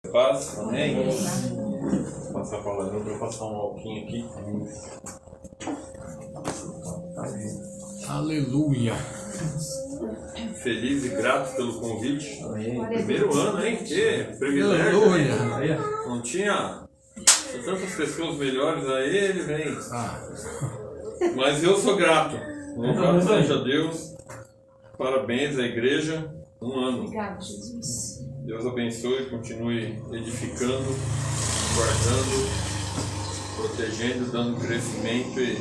Paz, amém? Vou passar a palavra para passar um alquinho aqui. Aleluia. Feliz e grato pelo convite. Amém. Primeiro ano, hein? Que privilégio. Aleluia. Não tinha tantas pessoas melhores a ele, vem. Mas eu sou grato. Louvado seja Deus. Parabéns à igreja. Um ano. Obrigado, Jesus. Deus abençoe e continue edificando, guardando, protegendo, dando crescimento e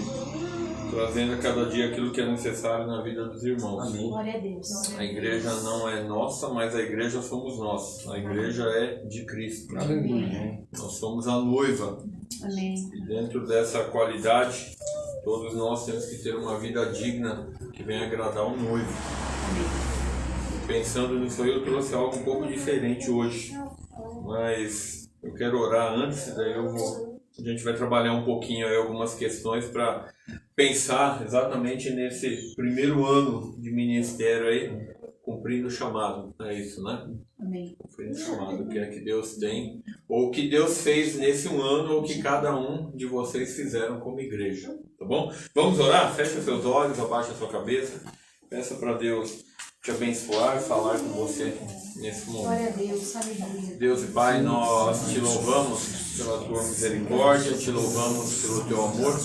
trazendo a cada dia aquilo que é necessário na vida dos irmãos. Amém. Glória a Deus. A igreja não é nossa, mas a igreja somos nós. A igreja é de Cristo. Aleluia. Nós somos a noiva. Amém. E dentro dessa qualidade, todos nós temos que ter uma vida digna que venha agradar o noivo. Pensando nisso aí, eu trouxe algo um pouco diferente hoje. Mas eu quero orar antes, daí a gente vai trabalhar um pouquinho aí algumas questões para pensar exatamente nesse primeiro ano de ministério aí, cumprindo o chamado. É isso, né? Amém. Cumprindo o chamado, o que é que Deus tem, ou o que Deus fez nesse um ano, ou o que cada um de vocês fizeram como igreja. Tá bom? Vamos orar? Fecha seus olhos, abaixa sua cabeça. Peça para Deus te abençoar e falar com você nesse momento. Glória a Deus. Aleluia. Deus e Pai, nós te louvamos pela tua misericórdia, te louvamos pelo teu amor.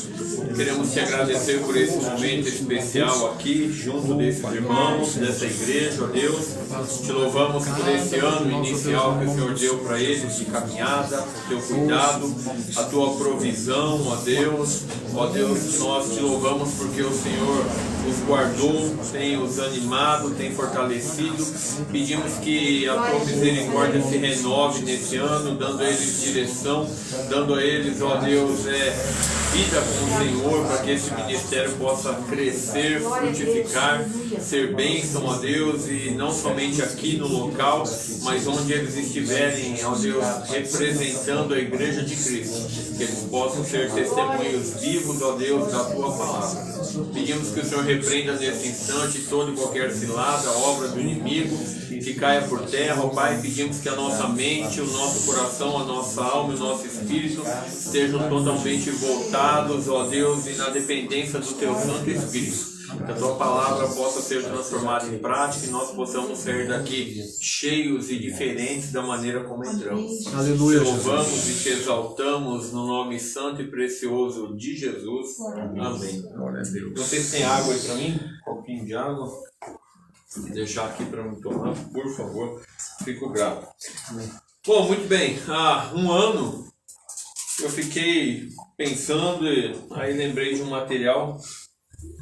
Queremos te agradecer por esse momento especial aqui, junto desses irmãos, dessa igreja, ó Deus. Te louvamos por esse ano inicial que o Senhor deu para eles de caminhada, o teu cuidado, a tua provisão, ó Deus. Ó Deus, nós te louvamos porque o Senhor os guardou, tem os animado, tem fortalecido. Pedimos que a tua misericórdia se renove nesse ano, dando a eles direção, dando a eles, ó Deus, vida com o Senhor, para que esse ministério possa crescer, frutificar, ser bênção, ó Deus, e não somente aqui no local, mas onde eles estiverem, ó Deus, representando a igreja de Cristo, que eles possam ser testemunhos vivos, ó Deus, da tua palavra. Pedimos que o Senhor repreenda nesse instante toda e qualquer cilada, obra do inimigo, que caia por terra, ó Pai. Pedimos que a nossa mente, o nosso coração, a nossa alma e o nosso espírito estejam totalmente voltados, ó Deus, e na dependência do Teu Santo Espírito. Que a Tua palavra possa ser transformada em prática e nós possamos sair daqui cheios e diferentes da maneira como entramos. Aleluia. Te louvamos e te exaltamos no nome santo e precioso de Jesus. Amém. Glória a Deus. Vocês têm água aí para mim? Um pouquinho de água. Vou deixar aqui para me tomar, por favor. Fico grato. Bom, muito bem. Há um ano eu fiquei pensando e aí lembrei de um material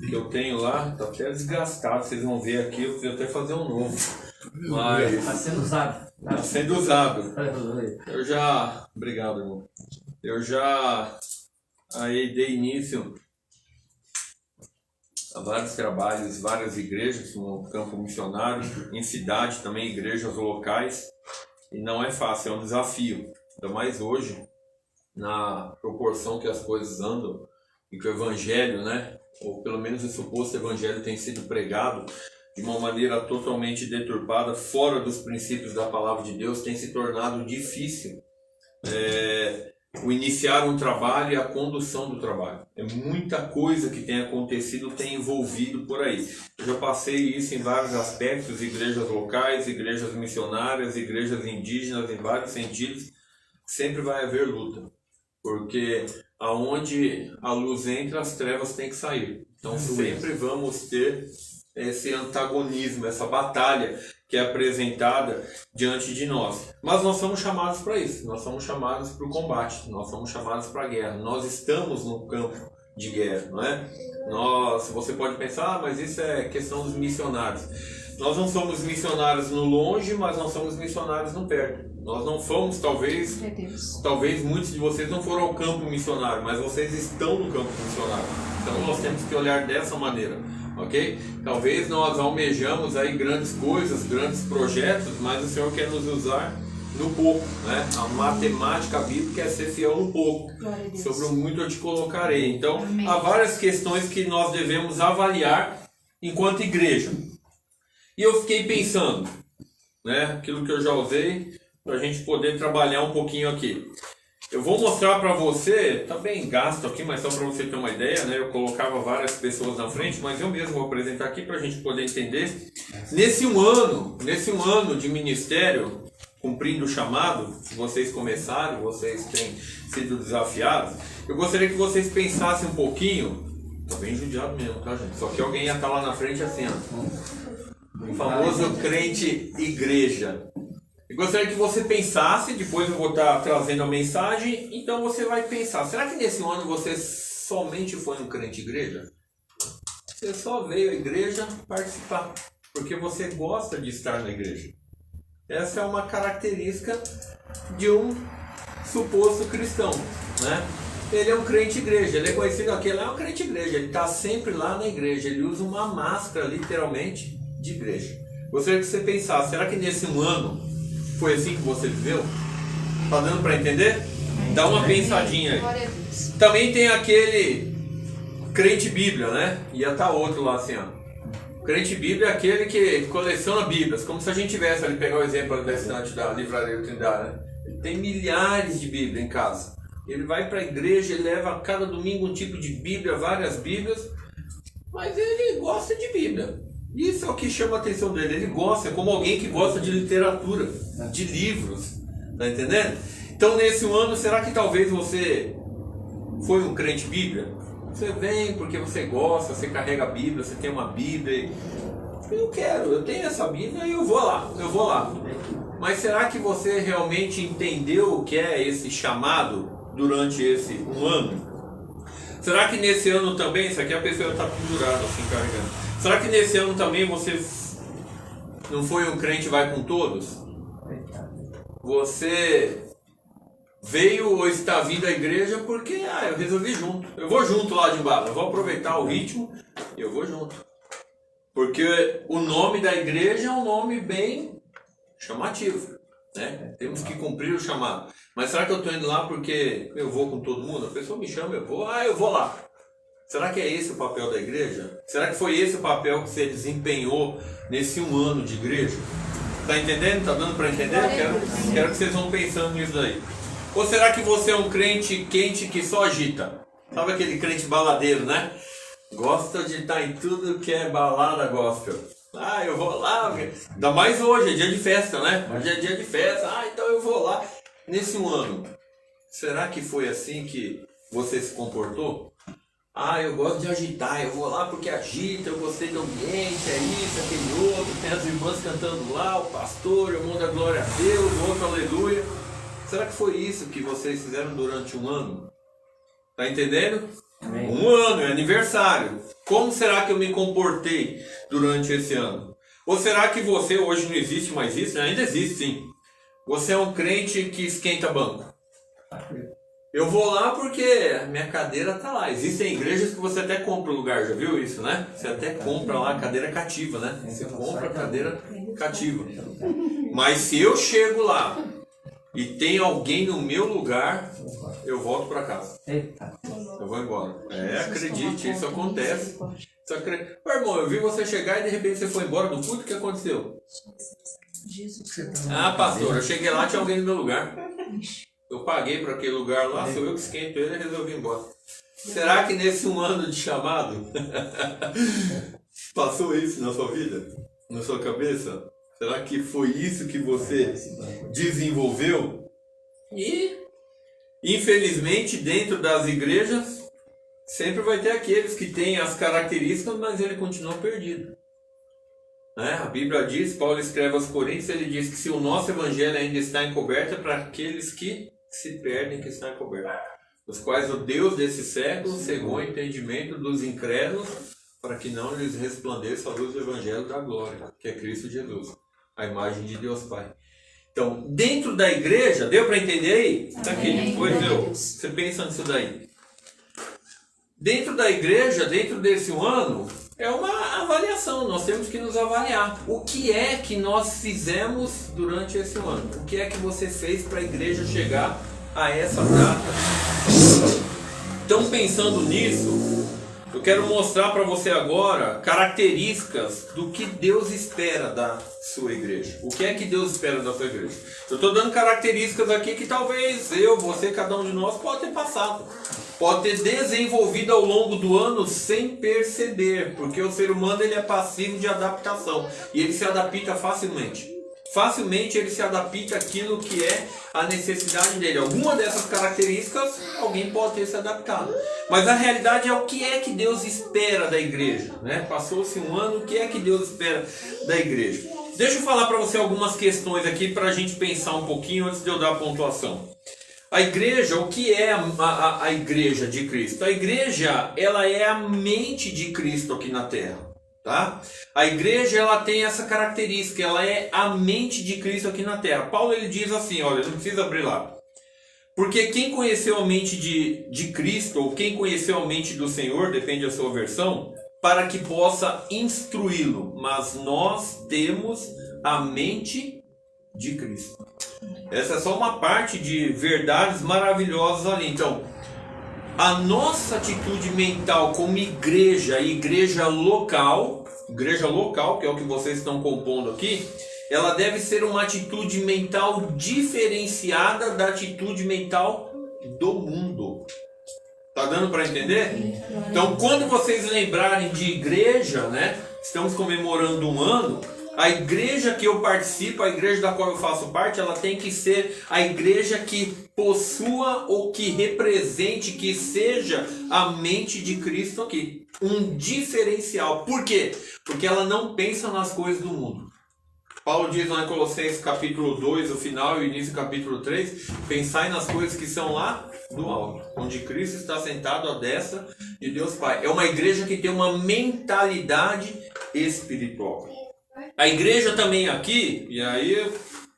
que eu tenho lá, está até desgastado, vocês vão ver aqui, eu preciso até fazer um novo. Mas Está sendo usado. está sendo usado. Eu já... Obrigado, irmão. Eu já aí dei início a vários trabalhos, várias igrejas no campo missionário, em cidade também, igrejas locais, e não é fácil, é um desafio. Ainda mais hoje, na proporção que as coisas andam, e que o evangelho, né, ou pelo menos o suposto evangelho tem sido pregado de uma maneira totalmente deturpada, fora dos princípios da palavra de Deus, tem se tornado difícil o iniciar um trabalho e a condução do trabalho. É muita coisa que tem acontecido, tem envolvido por aí. Eu já passei isso em vários aspectos, igrejas locais, igrejas missionárias, igrejas indígenas, em vários sentidos. Sempre vai haver luta, porque aonde a luz entra, as trevas têm que sair. Então sempre vamos ter esse antagonismo, essa batalha que é apresentada diante de nós. Mas nós somos chamados para isso, nós somos chamados para o combate, nós somos chamados para a guerra. Nós estamos no campo de guerra, não é? Você pode pensar, mas isso é questão dos missionários. Nós não somos missionários no longe, mas nós somos missionários no perto. Nós não fomos, talvez muitos de vocês não foram ao campo missionário, mas vocês estão no campo missionário. Então nós temos que olhar dessa maneira, ok? Talvez nós almejamos aí grandes coisas, grandes projetos, mas o Senhor quer nos usar no pouco, né? A matemática bíblica é ser fiel no pouco. Sobre o muito eu te colocarei. Então, há várias questões que nós devemos avaliar enquanto igreja. E eu fiquei pensando, né? Aquilo que eu já usei, para a gente poder trabalhar um pouquinho aqui. Eu vou mostrar para você, tá bem gasto aqui, mas só para você ter uma ideia, né? Eu colocava várias pessoas na frente, mas eu mesmo vou apresentar aqui para a gente poder entender. Nesse um ano de ministério, cumprindo o chamado, vocês começaram, vocês têm sido desafiados, eu gostaria que vocês pensassem um pouquinho. Tô bem judiado mesmo, tá, gente? Só que alguém ia estar lá na frente assim, ó. O famoso crente igreja. Eu gostaria que você pensasse, depois eu vou estar trazendo a mensagem, então você vai pensar, será que nesse ano você somente foi um crente igreja? Você só veio à igreja participar, porque você gosta de estar na igreja. Essa é uma característica de um suposto cristão, né? Ele é um crente igreja, ele é conhecido aqui, ele é um crente igreja, ele está sempre lá na igreja, ele usa uma máscara, literalmente, de igreja. Gostaria que você pensasse, será que nesse um ano foi assim que você viveu? Tá dando para entender? Dá uma pensadinha aí. Também tem aquele crente Bíblia, né? Ia estar outro lá assim, ó. Crente Bíblia é aquele que coleciona Bíblias, como se a gente tivesse ali, pegar o exemplo da estante da Livraria Trindade, né? Ele tem milhares de Bíblias em casa. Ele vai para a igreja, ele leva a cada domingo um tipo de Bíblia, várias Bíblias, mas ele gosta de Bíblia. Isso é o que chama a atenção dele. Ele gosta, é como alguém que gosta de literatura, de livros. Tá entendendo? Então, nesse ano, será que talvez você foi um crente Bíblia? Você vem porque você gosta, você carrega a Bíblia, você tem uma Bíblia. Eu tenho essa Bíblia e eu vou lá. Mas será que você realmente entendeu o que é esse chamado durante esse um ano? Será que nesse ano também, isso aqui a pessoa está pendurada assim, carregando. Será que nesse ano também você não foi um crente vai com todos? Você veio ou está vindo à igreja porque eu resolvi junto. Eu vou junto lá de embalo, eu vou aproveitar o ritmo e eu vou junto. Porque o nome da igreja é um nome bem chamativo, né? Temos que cumprir o chamado. Mas será que eu estou indo lá porque eu vou com todo mundo? A pessoa me chama, eu vou lá. Será que é esse o papel da igreja? Será que foi esse o papel que você desempenhou nesse um ano de igreja? Tá entendendo? Tá dando para entender? Quero que vocês vão pensando nisso daí. Ou será que você é um crente quente que só agita? Sabe aquele crente baladeiro, né? Gosta de estar em tudo que é balada gospel. Eu vou lá. Ainda mais hoje, é dia de festa, né? Hoje é dia de festa. Então eu vou lá. Nesse um ano, será que foi assim que você se comportou? Eu gosto de agitar, eu vou lá porque agita, eu gostei do ambiente, é isso, aquele outro, tem as irmãs cantando lá, o pastor, o irmão da glória a Deus, o outro aleluia. Será que foi isso que vocês fizeram durante um ano? Tá entendendo? Amém. Um ano, é aniversário. Como será que eu me comportei durante esse ano? Ou será que você, hoje não existe mais isso? Ainda existe sim. Você é um crente que esquenta banco. Eu vou lá porque a minha cadeira tá lá. Existem igrejas que você até compra o lugar, já viu isso, né? Você até compra lá a cadeira cativa, né? Você compra a cadeira cativa. Mas se eu chego lá e tem alguém no meu lugar, eu volto para casa. Eu vou embora. Acredite, isso acontece. Irmão, eu vi você chegar e de repente você foi embora do culto, o que aconteceu? Pastor, eu cheguei lá, tinha alguém no meu lugar. Eu paguei para aquele lugar lá, sou eu que esquento ele e resolvi ir embora. Será que nesse um ano de chamado passou isso na sua vida? Na sua cabeça? Será que foi isso que você desenvolveu? E, infelizmente, dentro das igrejas, sempre vai ter aqueles que têm as características, mas ele continua perdido. A Bíblia diz, Paulo escreve aos Coríntios, ele diz que se o nosso evangelho ainda está encoberto, é para aqueles que se perdem, que está encoberto, os quais o Deus desse século cegou o entendimento dos incrédulos, para que não lhes resplandeça a luz do evangelho da glória, que é Cristo Jesus, a imagem de Deus Pai. Então, dentro da igreja, deu para entender aí? Tá aqui, depois você pensa nisso daí. Dentro da igreja, dentro desse um ano, é uma avaliação, nós temos que nos avaliar. O que é que nós fizemos durante esse ano? O que é que você fez para a igreja chegar a essa data? Então, pensando nisso, Eu quero mostrar para você agora características do que Deus espera da sua igreja. O que é que Deus espera da sua igreja? Eu estou dando características aqui que talvez eu, você, cada um de nós pode ter passado. Pode ter desenvolvido ao longo do ano sem perceber. Porque o ser humano ele é passivo de adaptação. E ele se adapta facilmente. Facilmente ele se adapta àquilo que é a necessidade dele. Alguma dessas características alguém pode ter se adaptado. Mas a realidade é o que é que Deus espera da igreja, né? Passou-se um ano, o que é que Deus espera da igreja? Deixa eu falar para você algumas questões aqui para a gente pensar um pouquinho antes de eu dar a pontuação. A igreja, o que é a igreja de Cristo? A igreja, ela é a mente de Cristo aqui na terra. Tá? A igreja ela tem essa característica, ela é a mente de Cristo aqui na terra. Paulo ele diz assim, olha, não precisa abrir lá. Porque quem conheceu a mente de Cristo, ou quem conheceu a mente do Senhor, depende da sua versão, para que possa instruí-lo. Mas nós temos a mente de Cristo. Essa é só uma parte de verdades maravilhosas ali. Então, a nossa atitude mental como igreja local, que é o que vocês estão compondo aqui, ela deve ser uma atitude mental diferenciada da atitude mental do mundo. Tá dando para entender? Então, quando vocês lembrarem de igreja, né? Estamos comemorando um ano. A igreja que eu participo, a igreja da qual eu faço parte, ela tem que ser a igreja que possua ou que represente, que seja a mente de Cristo aqui. Um diferencial. Por quê? Porque ela não pensa nas coisas do mundo. Paulo diz lá em Colossenses capítulo 2, o final e o início do capítulo 3, pensai nas coisas que são lá do alto, onde Cristo está sentado à destra de Deus Pai. É uma igreja que tem uma mentalidade espiritual. A igreja também aqui, e aí eu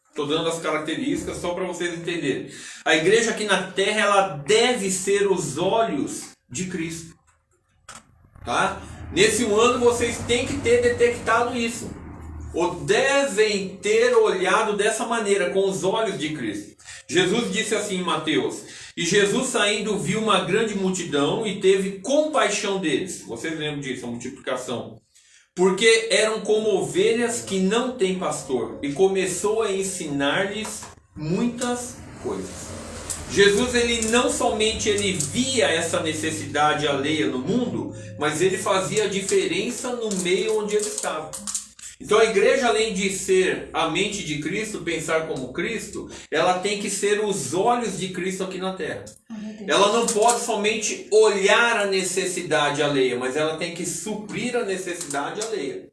estou dando as características só para vocês entenderem. A igreja aqui na terra, ela deve ser os olhos de Cristo. Tá? Nesse ano vocês têm que ter detectado isso. Ou devem ter olhado dessa maneira, com os olhos de Cristo. Jesus disse assim em Mateus: e Jesus saindo viu uma grande multidão e teve compaixão deles. Vocês lembram disso, a multiplicação. Porque eram como ovelhas que não têm pastor. E começou a ensinar-lhes muitas coisas. Jesus, ele não somente ele via essa necessidade alheia no mundo, mas ele fazia a diferença no meio onde ele estava. Então a igreja, além de ser a mente de Cristo, pensar como Cristo, ela tem que ser os olhos de Cristo aqui na terra. Ela não pode somente olhar a necessidade alheia, mas ela tem que suprir a necessidade alheia.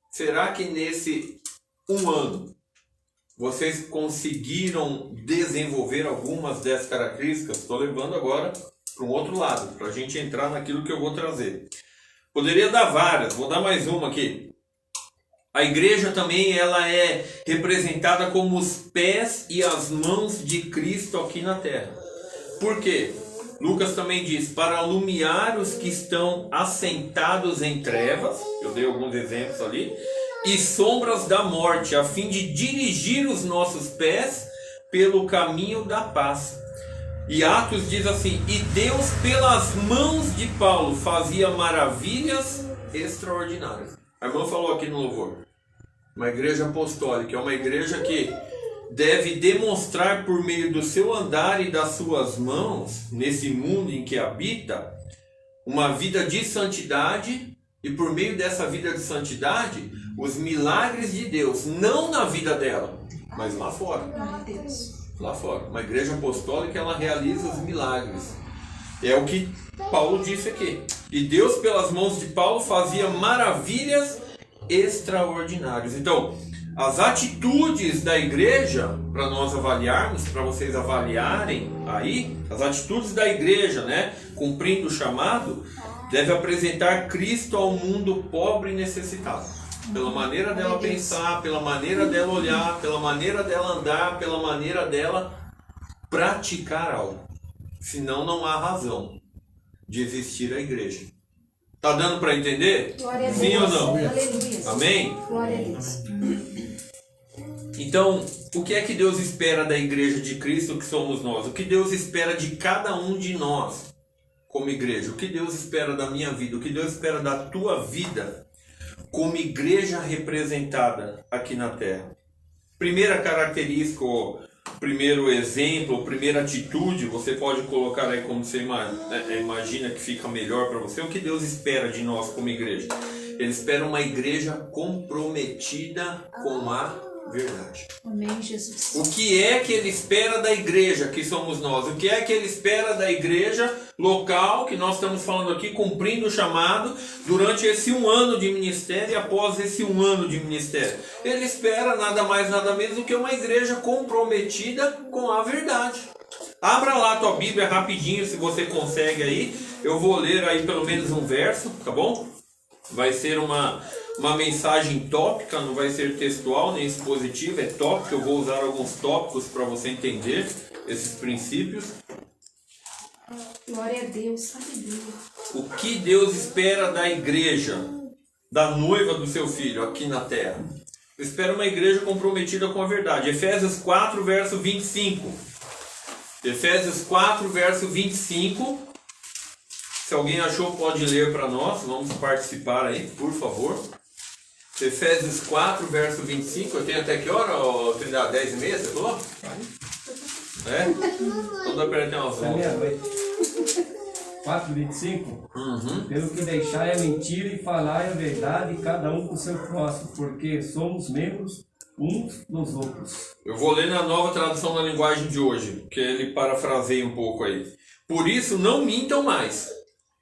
Será que nesse um ano vocês conseguiram desenvolver algumas dessas características? Estou levando agora para um outro lado, para a gente entrar naquilo que eu vou trazer. Poderia dar várias, vou dar mais uma aqui. A igreja também ela é representada como os pés e as mãos de Cristo aqui na terra. Por quê? Lucas também diz, para alumiar os que estão assentados em trevas, eu dei alguns exemplos ali, e sombras da morte, a fim de dirigir os nossos pés pelo caminho da paz. E Atos diz assim, e Deus pelas mãos de Paulo fazia maravilhas extraordinárias. A irmã falou aqui no louvor, uma igreja apostólica, é uma igreja que deve demonstrar por meio do seu andar e das suas mãos, nesse mundo em que habita, uma vida de santidade, e por meio dessa vida de santidade, os milagres de Deus, não na vida dela, mas lá fora. Lá fora. Uma igreja apostólica, ela realiza os milagres. É o que Paulo disse aqui. E Deus, pelas mãos de Paulo, fazia maravilhas extraordinárias. Então, as atitudes da igreja, para nós avaliarmos, para vocês avaliarem aí, as atitudes da igreja, né, cumprindo o chamado, deve apresentar Cristo ao mundo pobre e necessitado. Pela maneira dela pensar, pela maneira dela olhar, pela maneira dela andar, pela maneira dela praticar algo. Senão não há razão de existir a igreja. Tá dando para entender? Sim ou não? Aleluia. Amém? Glória a Deus. Então, o que é que Deus espera da igreja de Cristo que somos nós? O que Deus espera de cada um de nós como igreja? O que Deus espera da minha vida? O que Deus espera da tua vida como igreja representada aqui na Terra? Primeira característica, primeiro exemplo, primeira atitude, você pode colocar aí como você imagina que fica melhor para você. O que Deus espera de nós como igreja? Ele espera uma igreja comprometida com a verdade. Amém, Jesus. O que é que Ele espera da igreja, que somos nós? O que é que Ele espera da igreja local, que nós estamos falando aqui, cumprindo o chamado durante esse 1 ano de ministério e após esse 1 ano de ministério? Ele espera nada mais, nada menos do que uma igreja comprometida com a verdade. Abra lá a tua Bíblia rapidinho, se você consegue aí. Eu vou ler aí pelo menos um verso, tá bom? Vai ser uma mensagem tópica, não vai ser textual nem expositiva, é tópica. Eu vou usar alguns tópicos para você entender esses princípios. Glória a Deus, aleluia. O que Deus espera da igreja, da noiva do seu filho aqui na terra? Ele espera uma igreja comprometida com a verdade. Efésios 4, verso 25. Efésios 4, verso 25. Se alguém achou, pode ler para nós. Vamos participar aí, por favor. Efésios 4, verso 25. Eu tenho até que hora, Trindade? 10h30, você falou? É? Então dá para ter uma volta. 4:25. Uhum. Pelo que deixai a mentira e falai a verdade, cada um com o seu próximo, porque somos membros uns dos outros. Eu vou ler na nova tradução da linguagem de hoje, que ele parafraseia um pouco aí. Por isso, não mintam mais,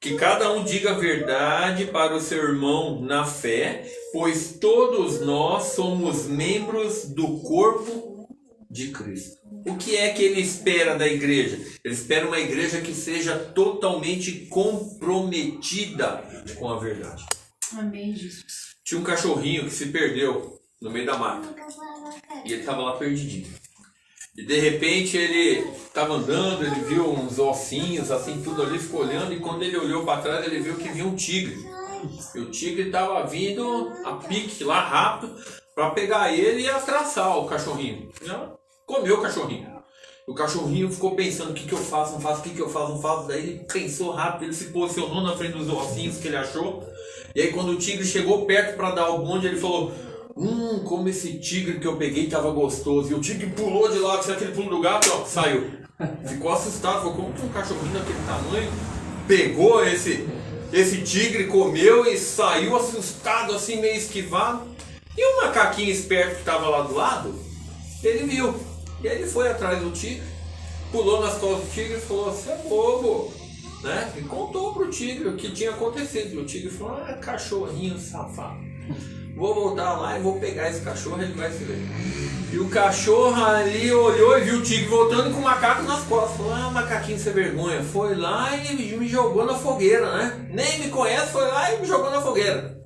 que cada um diga a verdade para o seu irmão na fé, pois todos nós somos membros do corpo de Cristo. O que é que ele espera da igreja? Ele espera uma igreja que seja totalmente comprometida com a verdade. Amém, Jesus. Tinha um cachorrinho que se perdeu no meio da mata. E ele estava lá perdidinho. E de repente ele estava andando, ele viu uns ossinhos, assim, tudo ali, ficou olhando. E quando ele olhou para trás, ele viu que vinha um tigre. E o tigre estava vindo a pique lá rápido para pegar ele e atraçar o cachorrinho. Já comeu o cachorrinho. O cachorrinho ficou pensando: o que eu faço, não faço, o que eu faço, não faço. Daí ele pensou rápido, ele se posicionou na frente dos ossinhos que ele achou. E aí quando o tigre chegou perto para dar o bonde, ele falou: como esse tigre que eu peguei estava gostoso. E o tigre pulou de lado, sabe aquele pulo do gato, ó, saiu. Ficou assustado, falou: como tem um cachorrinho daquele tamanho? Pegou esse tigre, comeu e saiu assustado, assim, meio esquivado. E o macaquinho esperto que estava lá do lado, ele viu. E aí ele foi atrás do tigre, pulou nas costas do tigre e falou: você é bobo, né? E contou pro tigre o que tinha acontecido. E o tigre falou: cachorrinho safado, vou voltar lá e vou pegar esse cachorro, ele vai se ver. E o cachorro ali olhou e viu o tigre voltando com o macaco nas costas. Falou: macaquinho sem vergonha. Foi lá e me jogou na fogueira, né? Nem me conhece, foi lá e me jogou na fogueira.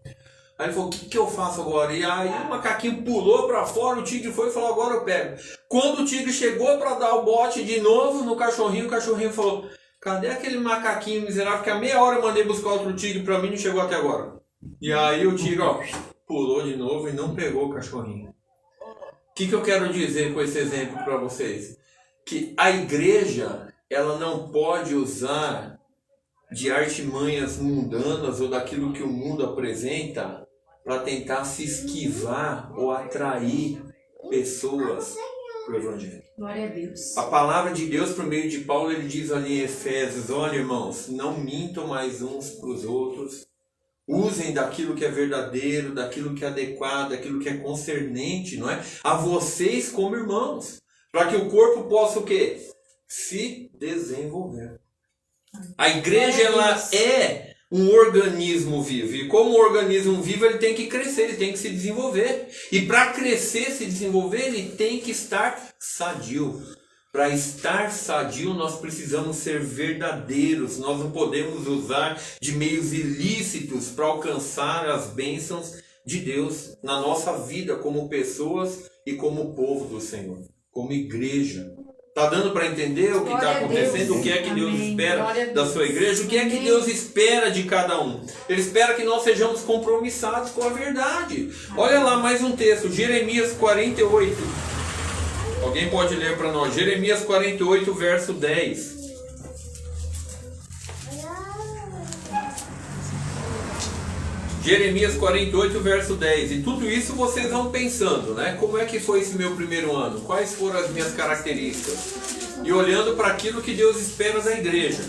Aí ele falou: o que eu faço agora? E aí o macaquinho pulou pra fora, o tigre foi e falou: agora eu pego. Quando o tigre chegou pra dar o bote de novo no cachorrinho, o cachorrinho falou: cadê aquele macaquinho miserável que há meia hora eu mandei buscar outro tigre pra mim e não chegou até agora? E aí o tigre, ó, pulou de novo e não pegou o cachorrinho. O que eu quero dizer com esse exemplo para vocês? Que a igreja, ela não pode usar de artimanhas mundanas ou daquilo que o mundo apresenta para tentar se esquivar ou atrair pessoas para o Evangelho. Glória a Deus. A palavra de Deus, por meio de Paulo, ele diz ali em Efésios: olha, irmãos, não mintam mais uns para os outros. Usem daquilo que é verdadeiro, daquilo que é adequado, daquilo que é concernente, não é? A vocês como irmãos. Para que o corpo possa o quê? Se desenvolver. A igreja, ela é um organismo vivo. E como organismo vivo, ele tem que crescer, ele tem que se desenvolver. E para crescer, se desenvolver, ele tem que estar sadio. Para estar sadio, nós precisamos ser verdadeiros. Nós não podemos usar de meios ilícitos para alcançar as bênçãos de Deus na nossa vida como pessoas e como povo do Senhor, como igreja. Está dando para entender o que está acontecendo? O que é que Deus espera da sua igreja? O que é que Deus espera de cada um? Ele espera que nós sejamos compromissados com a verdade. Olha lá mais um texto, Jeremias 48. Alguém pode ler para nós? Jeremias 48, verso 10. Jeremias 48, verso 10. E tudo isso vocês vão pensando, né? Como é que foi esse meu primeiro ano? Quais foram as minhas características? E olhando para aquilo que Deus espera da igreja.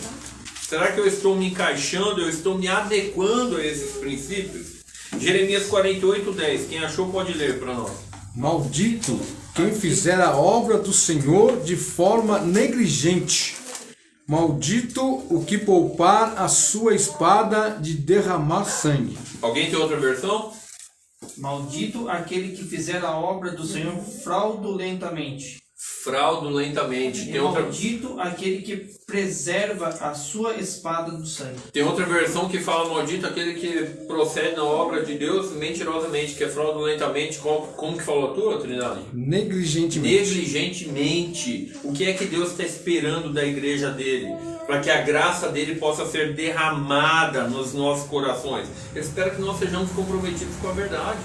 Será que eu estou me encaixando, eu estou me adequando a esses princípios? Jeremias 48, 10. Quem achou pode ler para nós. Maldito quem fizer a obra do Senhor de forma negligente. Maldito o que poupar a sua espada de derramar sangue. Alguém tem outra versão? Maldito aquele que fizer a obra do Senhor fraudulentamente. Fraudulentamente. E maldito aquele que preserva a sua espada do sangue. Tem outra versão que fala maldito aquele que procede na obra de Deus mentirosamente, que é fraudulentamente. Como que falou a tua, Trindade? Negligentemente. Negligentemente. O que é que Deus está esperando da igreja dele? Para que a graça dele possa ser derramada nos nossos corações. Ele espera que nós sejamos comprometidos com a verdade.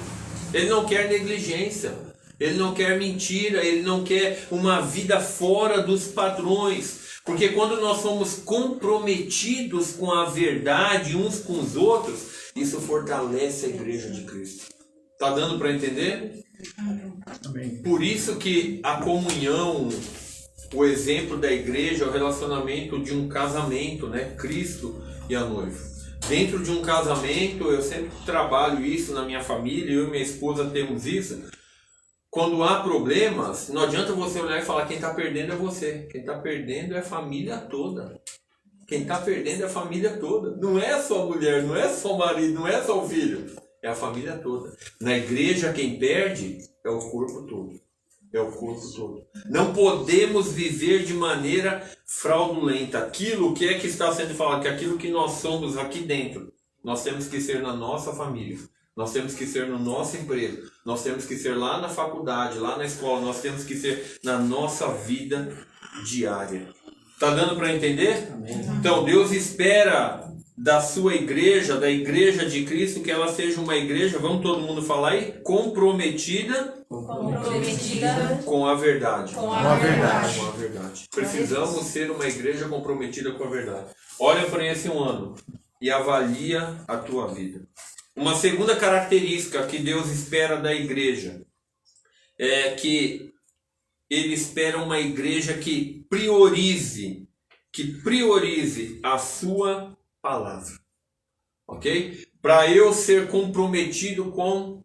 Ele não quer negligência. Ele não quer mentira, ele não quer uma vida fora dos padrões. Porque quando nós somos comprometidos com a verdade uns com os outros, isso fortalece a igreja de Cristo. Está dando para entender? Amém. Por isso que a comunhão, o exemplo da igreja é o relacionamento de um casamento, né? Cristo e a noiva. Dentro de um casamento, eu sempre trabalho isso na minha família, eu e minha esposa temos isso. Quando há problemas, não adianta você olhar e falar quem está perdendo é você. Quem está perdendo é a família toda. Quem está perdendo é a família toda. Não é só a mulher, não é só o marido, não é só o filho. É a família toda. Na igreja, quem perde é o corpo todo. É o corpo todo. Não podemos viver de maneira fraudulenta. Aquilo que é que está sendo falado, que aquilo que nós somos aqui dentro, nós temos que ser na nossa família. Nós temos que ser no nosso emprego, nós temos que ser lá na faculdade, lá na escola, nós temos que ser na nossa vida diária. Está dando para entender? Amém. Então Deus espera da sua igreja, da igreja de Cristo, que ela seja uma igreja, vamos todo mundo falar aí, comprometida com a verdade. Com a verdade. Com a verdade. Precisamos ser uma igreja comprometida com a verdade. Olha para esse um ano e avalia a tua vida. Uma segunda característica que Deus espera da igreja é que Ele espera uma igreja que priorize a sua palavra. Ok? Para eu ser comprometido com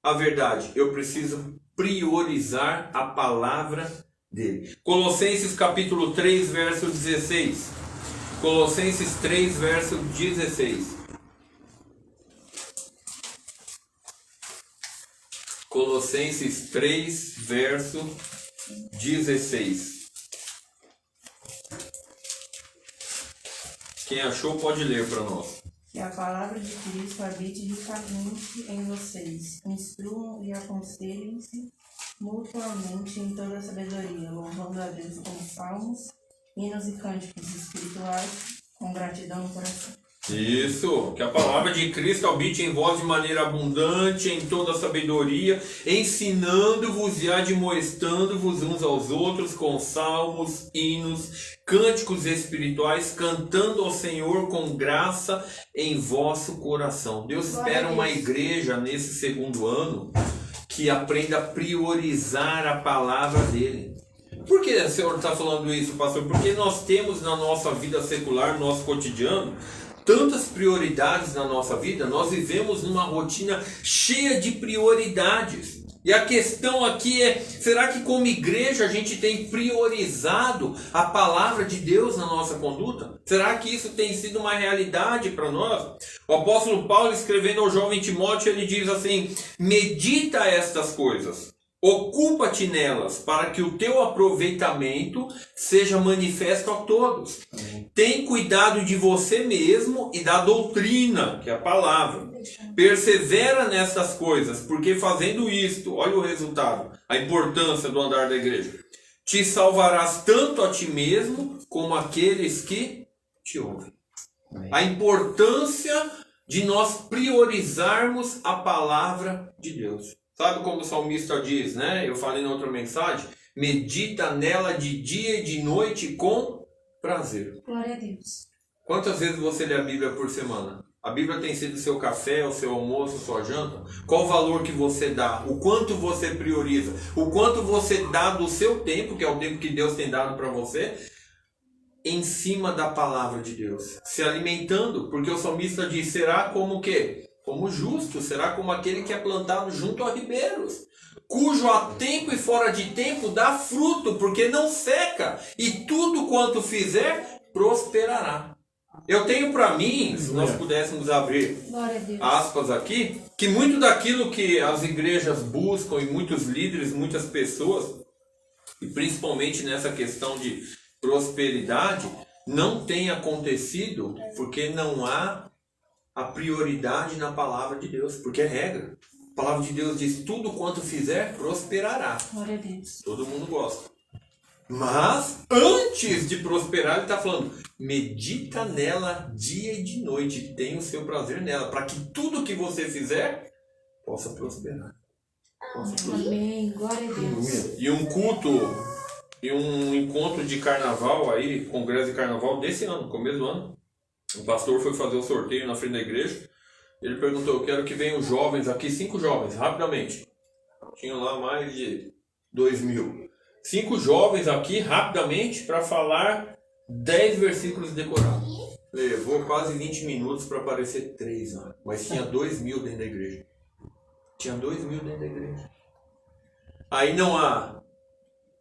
a verdade, eu preciso priorizar a palavra dele. Colossenses capítulo 3, verso 16. Colossenses 3, verso 16. Colossenses 3, verso 16. Quem achou pode ler para nós. Que a palavra de Cristo habite ricamente em vocês. Instruam e aconselhem-se mutuamente em toda a sabedoria, louvando a Deus com salmos, hinos e cânticos espirituais, com gratidão no coração. Isso, que a palavra de Cristo habite em vós de maneira abundante, em toda a sabedoria, ensinando-vos e admoestando-vos uns aos outros com salmos, hinos, cânticos espirituais, cantando ao Senhor com graça em vosso coração. Deus espera uma igreja nesse segundo ano que aprenda a priorizar a palavra dele. Por que o Senhor está falando isso, pastor? Porque nós temos na nossa vida secular, no nosso cotidiano, tantas prioridades na nossa vida, nós vivemos numa rotina cheia de prioridades. E a questão aqui é, será que como igreja a gente tem priorizado a palavra de Deus na nossa conduta? Será que isso tem sido uma realidade para nós? O apóstolo Paulo, escrevendo ao jovem Timóteo, ele diz assim: medita estas coisas, ocupa-te nelas, para que o teu aproveitamento seja manifesto a todos. Tem cuidado de você mesmo e da doutrina, que é a palavra. Persevera nessas coisas, porque fazendo isto, olha o resultado, a importância do andar da igreja. Te salvarás tanto a ti mesmo, como aqueles que te ouvem. A importância de nós priorizarmos a palavra de Deus. Sabe como o salmista diz, né? Eu falei na outra mensagem. Medita nela de dia e de noite com prazer. Glória a Deus. Quantas vezes você lê a Bíblia por semana? A Bíblia tem sido o seu café, o seu almoço, a sua janta? Qual o valor que você dá? O quanto você prioriza? O quanto você dá do seu tempo, que é o tempo que Deus tem dado para você, em cima da palavra de Deus? Se alimentando, porque o salmista diz, será como o quê? Como justo, será como aquele que é plantado junto a ribeiros, cujo a tempo e fora de tempo dá fruto, porque não seca, e tudo quanto fizer, prosperará. Eu tenho para mim, se nós pudéssemos abrir Glória a Deus. aspas aqui, que muito daquilo que as igrejas buscam, e muitos líderes, muitas pessoas, e principalmente nessa questão de prosperidade, não tem acontecido porque não há a prioridade na palavra de Deus, porque é regra. A palavra de Deus diz, tudo quanto fizer, prosperará. Glória a Deus. Todo mundo gosta. Mas, antes de prosperar, ele está falando, medita nela dia e de noite, tenha o seu prazer nela, para que tudo que você fizer, possa prosperar. Amém. Glória a Deus. E um culto, e um encontro de carnaval aí, congresso de carnaval desse ano, começo do ano, o pastor foi fazer o sorteio na frente da igreja. Ele perguntou, eu quero que venham jovens aqui, 5 jovens, rapidamente. Tinham lá mais de 2.000. 5 jovens aqui, rapidamente, para falar 10 versículos decorados. Levou quase 20 minutos para aparecer 3, né? Mas tinha 2.000 dentro da igreja. Tinha 2.000 dentro da igreja. Aí não há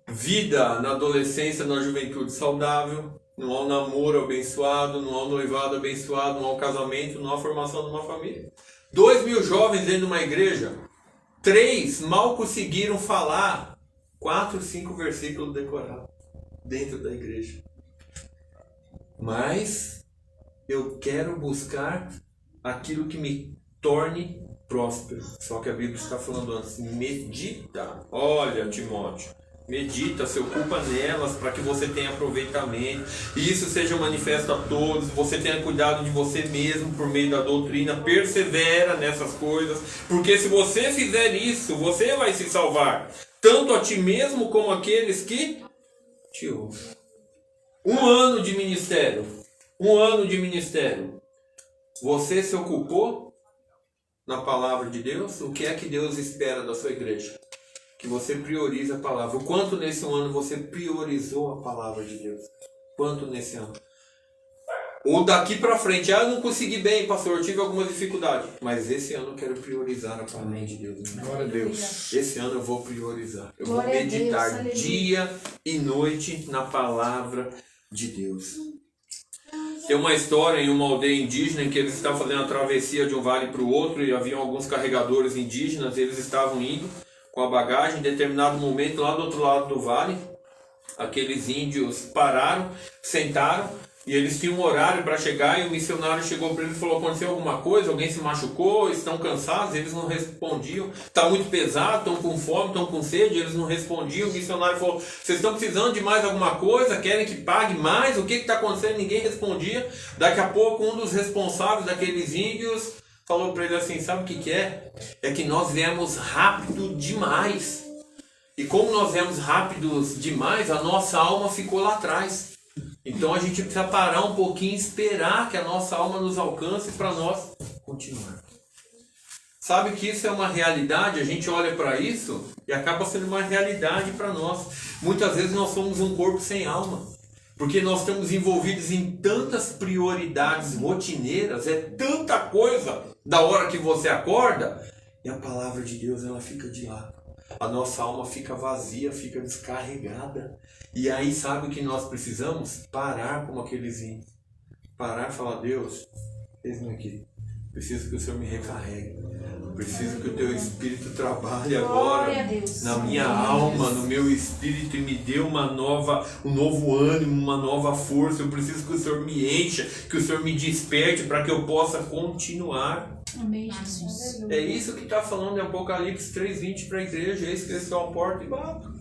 vida na adolescência, na juventude saudável, não há um namoro abençoado, não há um noivado abençoado, não há um casamento, não há a formação de uma família. 2.000 jovens dentro de uma igreja, 3 mal conseguiram falar 4, 5 versículos decorados dentro da igreja. Mas eu quero buscar aquilo que me torne próspero. Só que a Bíblia está falando antes, medita. Olha, Timóteo, medita, se ocupa nelas para que você tenha aproveitamento. E isso seja manifesto a todos. Você tenha cuidado de você mesmo por meio da doutrina. Persevera nessas coisas. Porque se você fizer isso, você vai se salvar. Tanto a ti mesmo como aqueles que te ouvem. 1 ano de ministério. 1 ano de ministério. Você se ocupou na palavra de Deus? O que é que Deus espera da sua igreja? Que você priorize a palavra. O quanto nesse ano você priorizou a palavra de Deus? Quanto nesse ano? Ou daqui para frente, eu não consegui bem, pastor, eu tive alguma dificuldade. Mas esse ano eu quero priorizar a palavra de Deus. Glória a Deus. Esse ano eu vou priorizar. Eu vou Glória a Deus, meditar aleluia. dia e noite na palavra de Deus. Tem uma história em uma aldeia indígena em que eles estavam fazendo a travessia de um vale para o outro e haviam alguns carregadores indígenas, e eles estavam indo com a bagagem. Em determinado momento, lá do outro lado do vale, aqueles índios pararam, sentaram, e eles tinham um horário para chegar, e o missionário chegou para eles e falou, aconteceu alguma coisa? Alguém se machucou? Estão cansados? Eles não respondiam. Está muito pesado? Estão com fome? Estão com sede? Eles não respondiam. O missionário falou, vocês estão precisando de mais alguma coisa? Querem que pague mais? O que está acontecendo? Ninguém respondia. Daqui a pouco, um dos responsáveis daqueles índios falou para ele assim, sabe o que é? É que nós viemos rápido demais. E como nós viemos rápidos demais, a nossa alma ficou lá atrás. Então a gente precisa parar um pouquinho e esperar que a nossa alma nos alcance para nós continuar. Sabe que isso é uma realidade? A gente olha para isso e acaba sendo uma realidade para nós. Muitas vezes nós somos um corpo sem alma. Porque nós estamos envolvidos em tantas prioridades rotineiras, é tanta coisa da hora que você acorda, e a palavra de Deus ela fica de lado. A nossa alma fica vazia, fica descarregada. E aí sabe o que nós precisamos? Parar como aqueles índios. Parar e falar, Deus, eis-me aqui. Preciso que o Senhor me recarregue. Preciso que o Teu Espírito trabalhe agora Glória a Deus. na minha Glória a alma, Deus. no meu espírito, e me dê um novo ânimo, uma nova força. Eu preciso que o Senhor me encha, que o Senhor me desperte para que eu possa continuar. Amém, Jesus. É isso que está falando em Apocalipse 3:20 para a igreja. Eis que estou à porta e bato.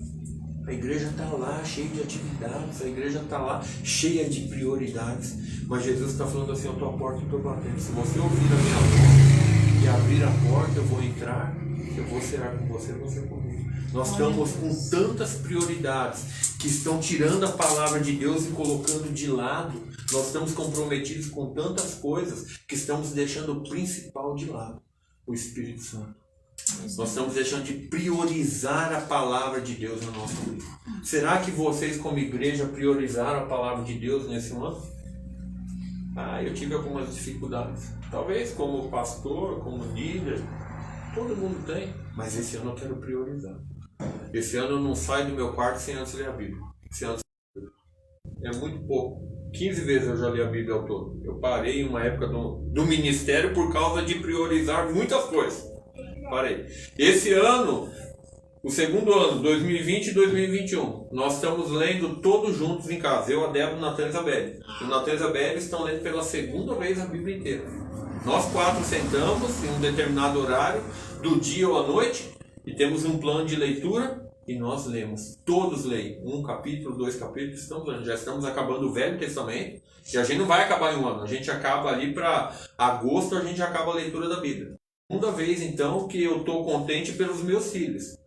A igreja está lá cheia de atividades, a igreja está lá cheia de prioridades. Mas Jesus está falando assim, eu estou à porta e estou batendo. Se você ouvir a minha voz e abrir a porta, eu vou entrar, eu vou cear com você comigo. Nós estamos com tantas prioridades que estão tirando a palavra de Deus e colocando de lado. Nós estamos comprometidos com tantas coisas que estamos deixando o principal de lado, o Espírito Santo. Nós estamos deixando de priorizar a palavra de Deus na nossa vida. Será que vocês, como igreja, priorizaram a palavra de Deus nesse ano? Eu tive algumas dificuldades. Talvez como pastor, como líder, todo mundo tem. Mas esse ano eu quero priorizar. Esse ano eu não saio do meu quarto sem antes ler a Bíblia. Esse ano é muito pouco. 15 vezes eu já li a Bíblia ao todo. Eu parei em uma época do ministério por causa de priorizar muitas coisas. Parei. Esse ano, o segundo ano, 2020 e 2021, nós estamos lendo todos juntos em casa. Eu, a Débora e o Natan e Isabelle. E o Natan e Isabelle estão lendo pela segunda vez a Bíblia inteira. Nós 4 sentamos em um determinado horário, do dia ou à noite, e temos um plano de leitura e nós lemos. Todos leem. 1 capítulo, 2 capítulos, estamos lendo. Já estamos acabando o Velho Testamento. E a gente não vai acabar em um ano. A gente acaba ali para agosto, a gente acaba a leitura da Bíblia. Segunda vez, então, que eu estou contente pelos meus filhos.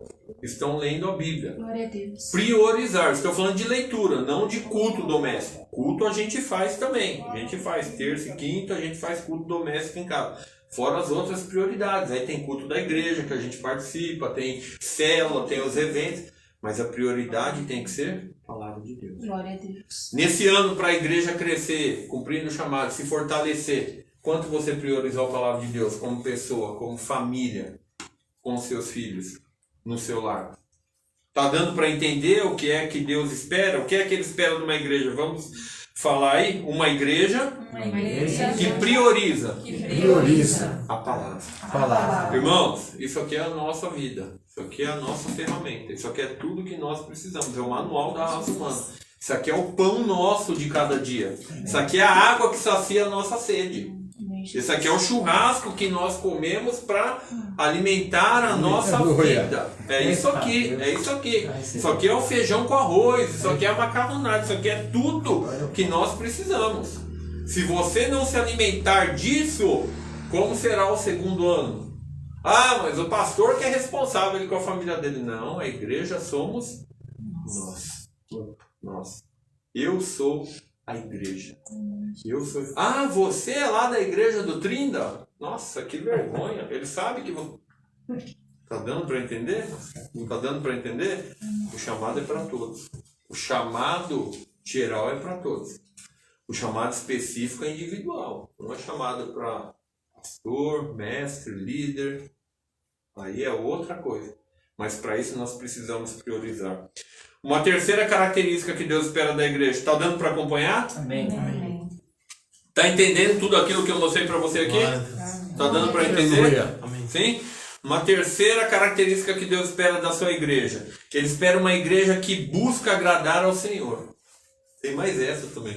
Estão lendo a Bíblia. Glória a Deus. Priorizar. Estou falando de leitura, não de culto doméstico. Culto a gente faz também. A gente faz terça e quinta, a gente faz culto doméstico em casa. Fora as outras prioridades. Aí tem culto da igreja que a gente participa, tem célula, tem os eventos. Mas a prioridade tem que ser a palavra de Deus. Glória a Deus. Nesse ano, para a igreja crescer, cumprindo o chamado, se fortalecer, quanto você priorizou a palavra de Deus como pessoa, como família, com seus filhos, no seu lar? Está dando para entender o que é que Deus espera? O que é que Ele espera de uma igreja? Vamos falar aí? Uma igreja que prioriza a palavra. Irmãos, isso aqui é a nossa vida. Isso aqui é a nossa ferramenta. Isso aqui é tudo que nós precisamos. É o manual da raça humana. Isso aqui é o pão nosso de cada dia. Isso aqui é a água que sacia a nossa sede. Esse aqui é o churrasco que nós comemos para alimentar a nossa vida. É isso aqui, é isso aqui. Isso aqui é o feijão com arroz, isso aqui é a macarronada, isso aqui é tudo que nós precisamos. Se você não se alimentar disso, como será o segundo ano? Mas o pastor que é responsável com a família dele. Não, a igreja somos nós. Eu sou a igreja. Você é lá da igreja do Trinda? Nossa, que vergonha. Ele sabe que você... Tá dando para entender? Não tá dando para entender? O chamado é para todos. O chamado geral é para todos. O chamado específico é individual. Não é chamado para pastor, mestre, líder. Aí é outra coisa. Mas para isso nós precisamos priorizar. Uma terceira característica que Deus espera da igreja. Está dando para acompanhar? Amém. Está entendendo tudo aquilo que eu mostrei para você aqui? Está dando para entender? Amém. Sim? Uma terceira característica que Deus espera da sua igreja. Ele espera uma igreja que busca agradar ao Senhor. Tem mais essa também.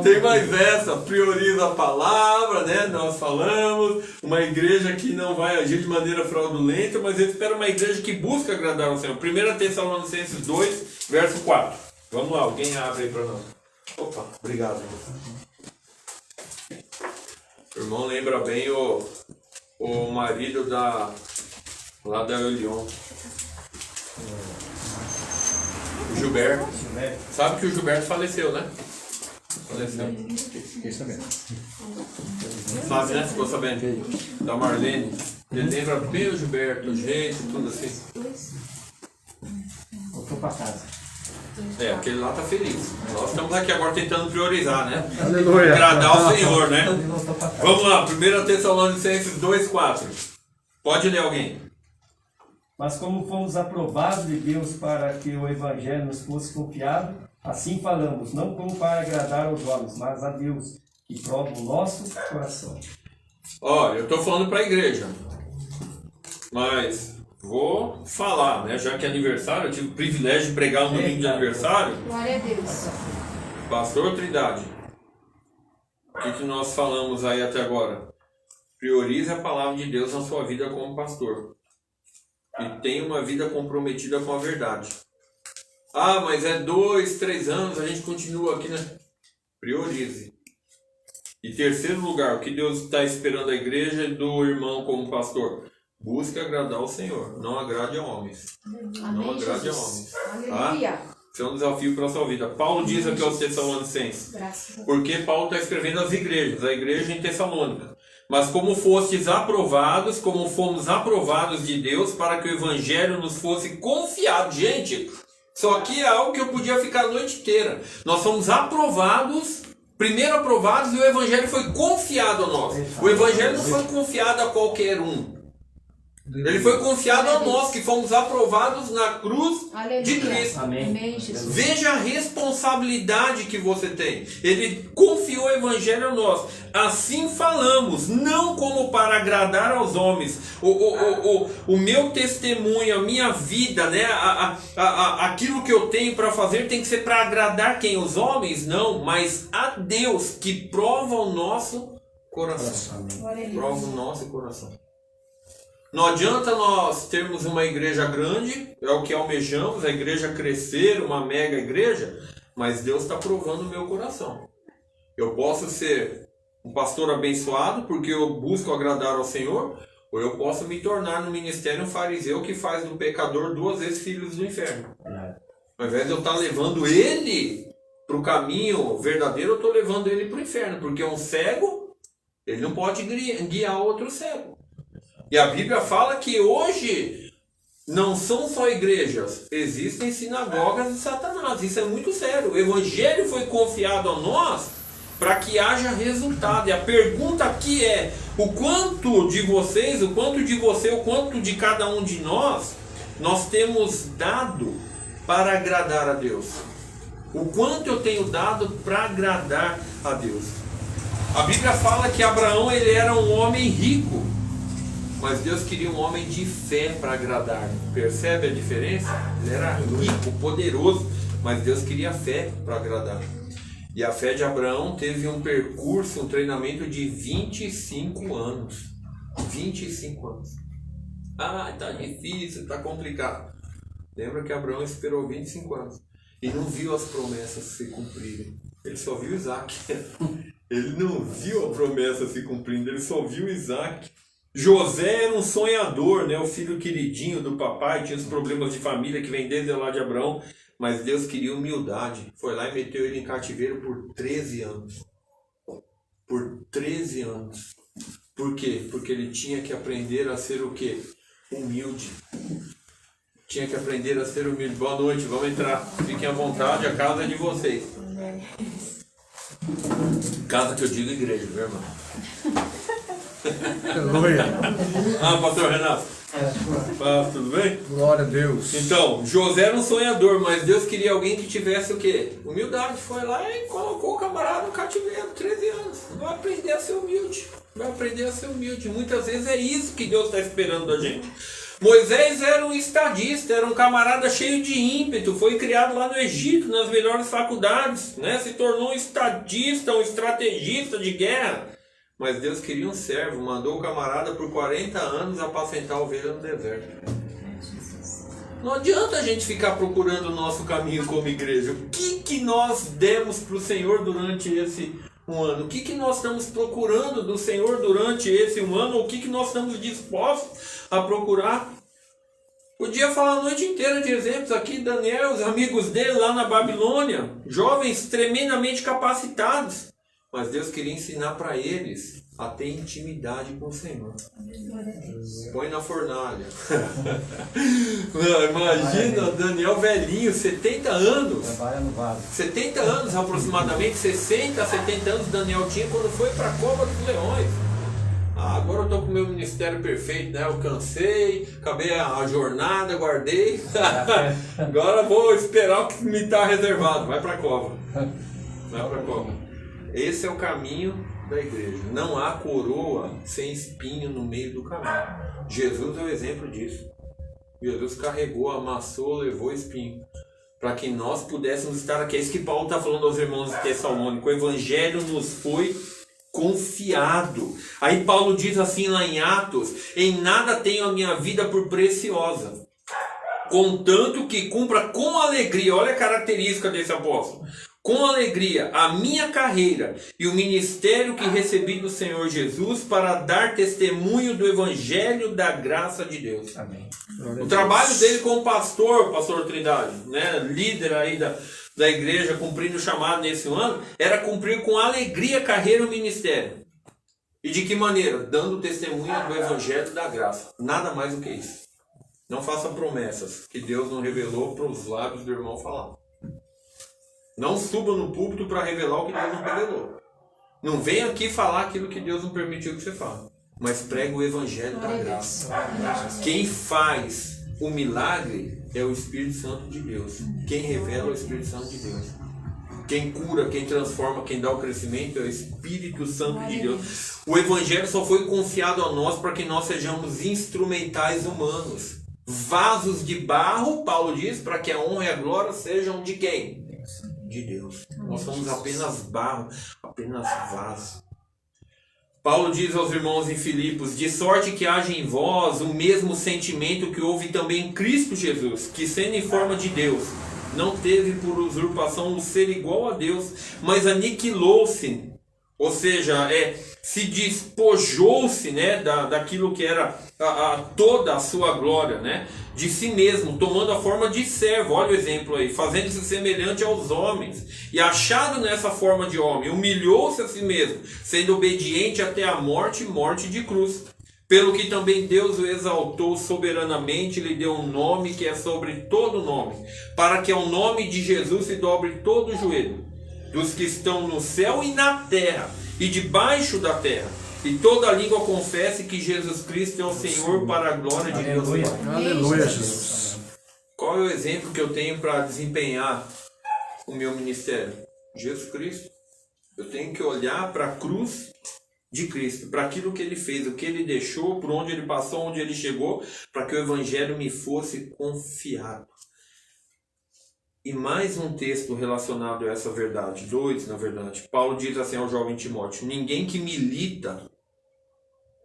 Tem mais essa. Prioriza a palavra, né? Nós falamos. Uma igreja que não vai agir de maneira fraudulenta, mas ele espera uma igreja que busca agradar ao Senhor. 1 Tessalonicenses 2, verso 4. Vamos lá, alguém abre aí para nós. Opa, obrigado. O irmão lembra bem o marido lá da Elion. O Gilberto. Sabe que o Gilberto faleceu, né? Faleceu. Fiquei sabendo. Sabe, né? Ficou sabendo. Da Marlene. Ele lembra bem o Gilberto, o jeito, tudo assim. Voltou para casa. Aquele lá tá feliz. Nós estamos aqui agora tentando priorizar, né? Aleluia. Agradar o Senhor, né? Voltou para casa. Vamos lá, 1 Tessalonicenses 2,4. Pode ler alguém. Mas como fomos aprovados de Deus para que o Evangelho nos fosse confiado, assim falamos, não como para agradar aos homens, mas a Deus, que prova o nosso coração. Olha, eu estou falando para a igreja, mas vou falar, né? Já que é aniversário, eu tive o privilégio de pregar no domingo de aniversário. Glória a Deus. Pastor Trindade, o que nós falamos aí até agora? Priorize a palavra de Deus na sua vida como pastor. E tenha uma vida comprometida com a verdade. Mas é 2, 3 anos, a gente continua aqui, né? Priorize. E terceiro lugar, o que Deus está esperando da igreja e do irmão como pastor? Busque agradar o Senhor, não agrade a homens. Não Amém, agrade a Jesus. homens. Aleluia. Isso é um desafio para a sua vida. Paulo diz aqui aos Tessalonicenses, Graças a Deus. porque Paulo está escrevendo às igrejas, a igreja em Tessalônica. Mas como fostes aprovados, como fomos aprovados de Deus, para que o evangelho nos fosse confiado. Gente, isso aqui é algo que eu podia ficar a noite inteira. Nós somos aprovados, primeiro aprovados, e o evangelho foi confiado a nós. O evangelho não foi confiado a qualquer um. Ele foi confiado a nós, que fomos aprovados na cruz Aleluia. de Cristo. Amém. Amém, Jesus. Veja a responsabilidade que você tem. Ele confiou o evangelho a nós. Assim falamos, não como para agradar aos homens. O meu testemunho, a minha vida, né? Aquilo que eu tenho para fazer tem que ser para agradar quem? Os homens? Não, mas a Deus, que prova o nosso coração. Glória a Deus. Prova o nosso coração. Não adianta nós termos uma igreja grande, é o que almejamos, a igreja crescer, uma mega igreja, mas Deus está provando o meu coração. Eu posso ser um pastor abençoado porque eu busco agradar ao Senhor, ou eu posso me tornar no ministério um fariseu que faz do pecador 2 vezes filhos do inferno. Ao invés de eu estar levando ele para o caminho verdadeiro, eu estou levando ele para o inferno, porque um cego, ele não pode guiar outro cego. E a Bíblia fala que hoje não são só igrejas, existem sinagogas de Satanás. Isso é muito sério. O evangelho foi confiado a nós para que haja resultado. E a pergunta aqui é: o quanto de vocês, o quanto de você, o quanto de cada um de nós temos dado para agradar a Deus? O quanto eu tenho dado para agradar a Deus? A Bíblia fala que Abraão ele era um homem rico. Mas Deus queria um homem de fé para agradar. Percebe a diferença? Ele era rico, poderoso, mas Deus queria fé para agradar. E a fé de Abraão teve um percurso, um treinamento de 25 anos. 25 anos. Ah, tá difícil, tá complicado. Lembra que Abraão esperou 25 anos e não viu as promessas se cumprirem. Ele só viu Isaac. Ele não viu a promessa se cumprindo, ele só viu Isaac. José era um sonhador, né? O filho queridinho do papai, tinha os problemas de família que vem desde lá de Abraão, mas Deus queria humildade. Foi lá e meteu ele em cativeiro por 13 anos. Por 13 anos. Por quê? Porque ele tinha que aprender a ser o quê? Humilde. Tinha que aprender a ser humilde. Boa noite, vamos entrar. Fiquem à vontade, a casa é de vocês. Casa que eu digo igreja, meu irmão. Aleluia. Pastor Renato. Tudo bem? Glória a Deus. Então, José era um sonhador, mas Deus queria alguém que tivesse o quê? Humildade. Foi lá e colocou o camarada no cativeiro, 13 anos. Vai aprender a ser humilde. Vai aprender a ser humilde. Muitas vezes é isso que Deus está esperando da gente. Moisés era um estadista, era um camarada cheio de ímpeto, foi criado lá no Egito, nas melhores faculdades, né? Se tornou um estadista, um estrategista de guerra. Mas Deus queria um servo, mandou o camarada por 40 anos apacentar ovelha no deserto. Não adianta a gente ficar procurando o nosso caminho como igreja. O que nós demos para o Senhor durante esse um ano? O que nós estamos procurando do Senhor durante esse um ano? O que nós estamos dispostos a procurar? Podia falar a noite inteira de exemplos aqui. Daniel, os amigos dele lá na Babilônia, jovens tremendamente capacitados. Mas Deus queria ensinar para eles a ter intimidade com o Senhor. Põe na fornalha. Imagina Daniel velhinho, 70 anos. 70 anos aproximadamente, 60, 70 anos Daniel tinha quando foi para a cova dos leões. Agora eu estou com o meu ministério perfeito, né? Eu cansei, acabei a jornada, guardei. Agora vou esperar o que me está reservado. Vai para a cova. Vai para a cova. Esse é o caminho da igreja. Não há coroa sem espinho no meio do caminho. Jesus é o exemplo disso. Jesus carregou, amassou, levou espinho. Para que nós pudéssemos estar aqui. É isso que Paulo está falando aos irmãos de Tessalônica. O evangelho nos foi confiado. Aí Paulo diz assim lá em Atos: em nada tenho a minha vida por preciosa. contanto que cumpra com alegria, olha a característica desse apóstolo, com alegria a minha carreira e o ministério que recebi do Senhor Jesus para dar testemunho do evangelho da graça de Deus. Amém. O trabalho dele como pastor Trindade, né, líder aí da igreja, cumprindo o chamado nesse ano, era cumprir com alegria a carreira e o ministério. E de que maneira? Dando testemunho do evangelho da graça. Nada mais do que isso. Não faça promessas que Deus não revelou para os lábios do irmão falar. Não suba no púlpito para revelar o que Deus não revelou. Não venha aqui falar aquilo que Deus não permitiu que você fale. Mas prega o evangelho da graça. Quem faz o milagre é o Espírito Santo de Deus. Quem revela é o Espírito Santo de Deus. Quem cura, quem transforma, quem dá o crescimento é o Espírito Santo de Deus. O evangelho só foi confiado a nós para que nós sejamos instrumentais humanos. Vasos de barro, Paulo diz, para que a honra e a glória sejam de quem? De Deus. Nós somos apenas barro, apenas vaso. Paulo diz aos irmãos em Filipos: de sorte que haja em vós o mesmo sentimento que houve também em Cristo Jesus, que sendo em forma de Deus, não teve por usurpação o ser igual a Deus, mas aniquilou-se, ou seja, se despojou-se, né, daquilo que era toda a sua glória, né, de si mesmo, tomando a forma de servo. Olha o exemplo aí, fazendo-se semelhante aos homens, e achado nessa forma de homem, humilhou-se a si mesmo, sendo obediente até a morte, morte de cruz. Pelo que também Deus o exaltou soberanamente, lhe deu um nome que é sobre todo nome, para que ao nome de Jesus se dobre todo o joelho, dos que estão no céu e na terra, e debaixo da terra, e toda língua confesse que Jesus Cristo é o Senhor, para a glória de Deus Pai. Aleluia, Jesus. Qual é o exemplo que eu tenho para desempenhar o meu ministério? Jesus Cristo. Eu tenho que olhar para a cruz de Cristo, para aquilo que Ele fez, o que Ele deixou, por onde Ele passou, onde Ele chegou, para que o Evangelho me fosse confiado. E mais um texto relacionado a essa verdade, dois na verdade. Paulo diz assim ao jovem Timóteo: ninguém que milita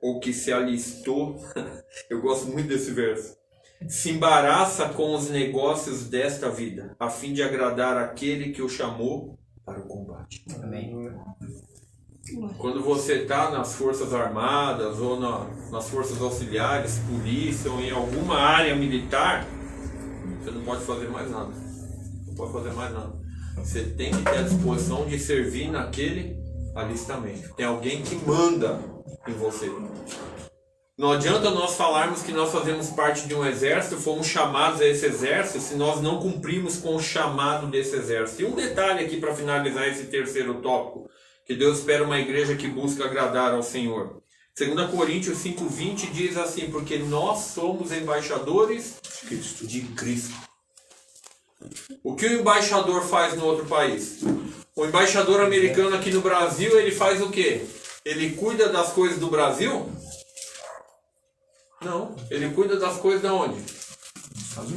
ou que se alistou, eu gosto muito desse verso, se embaraça com os negócios desta vida, a fim de agradar aquele que o chamou para o combate. Amém. Quando você está nas Forças Armadas ou nas Forças Auxiliares, polícia ou em alguma área militar, você não pode fazer mais nada. Pode fazer mais nada. Você tem que ter a disposição de servir naquele alistamento. Tem alguém que manda em você. Não adianta nós falarmos que nós fazemos parte de um exército, fomos chamados a esse exército, se nós não cumprimos com o chamado desse exército. E um detalhe aqui para finalizar esse terceiro tópico, que Deus espera uma igreja que busca agradar ao Senhor. 2 Coríntios 5:20 diz assim: porque nós somos embaixadores de Cristo. O que o embaixador faz no outro país? O embaixador americano aqui no Brasil, ele faz o quê? Ele cuida das coisas do Brasil? Não, ele cuida das coisas de onde?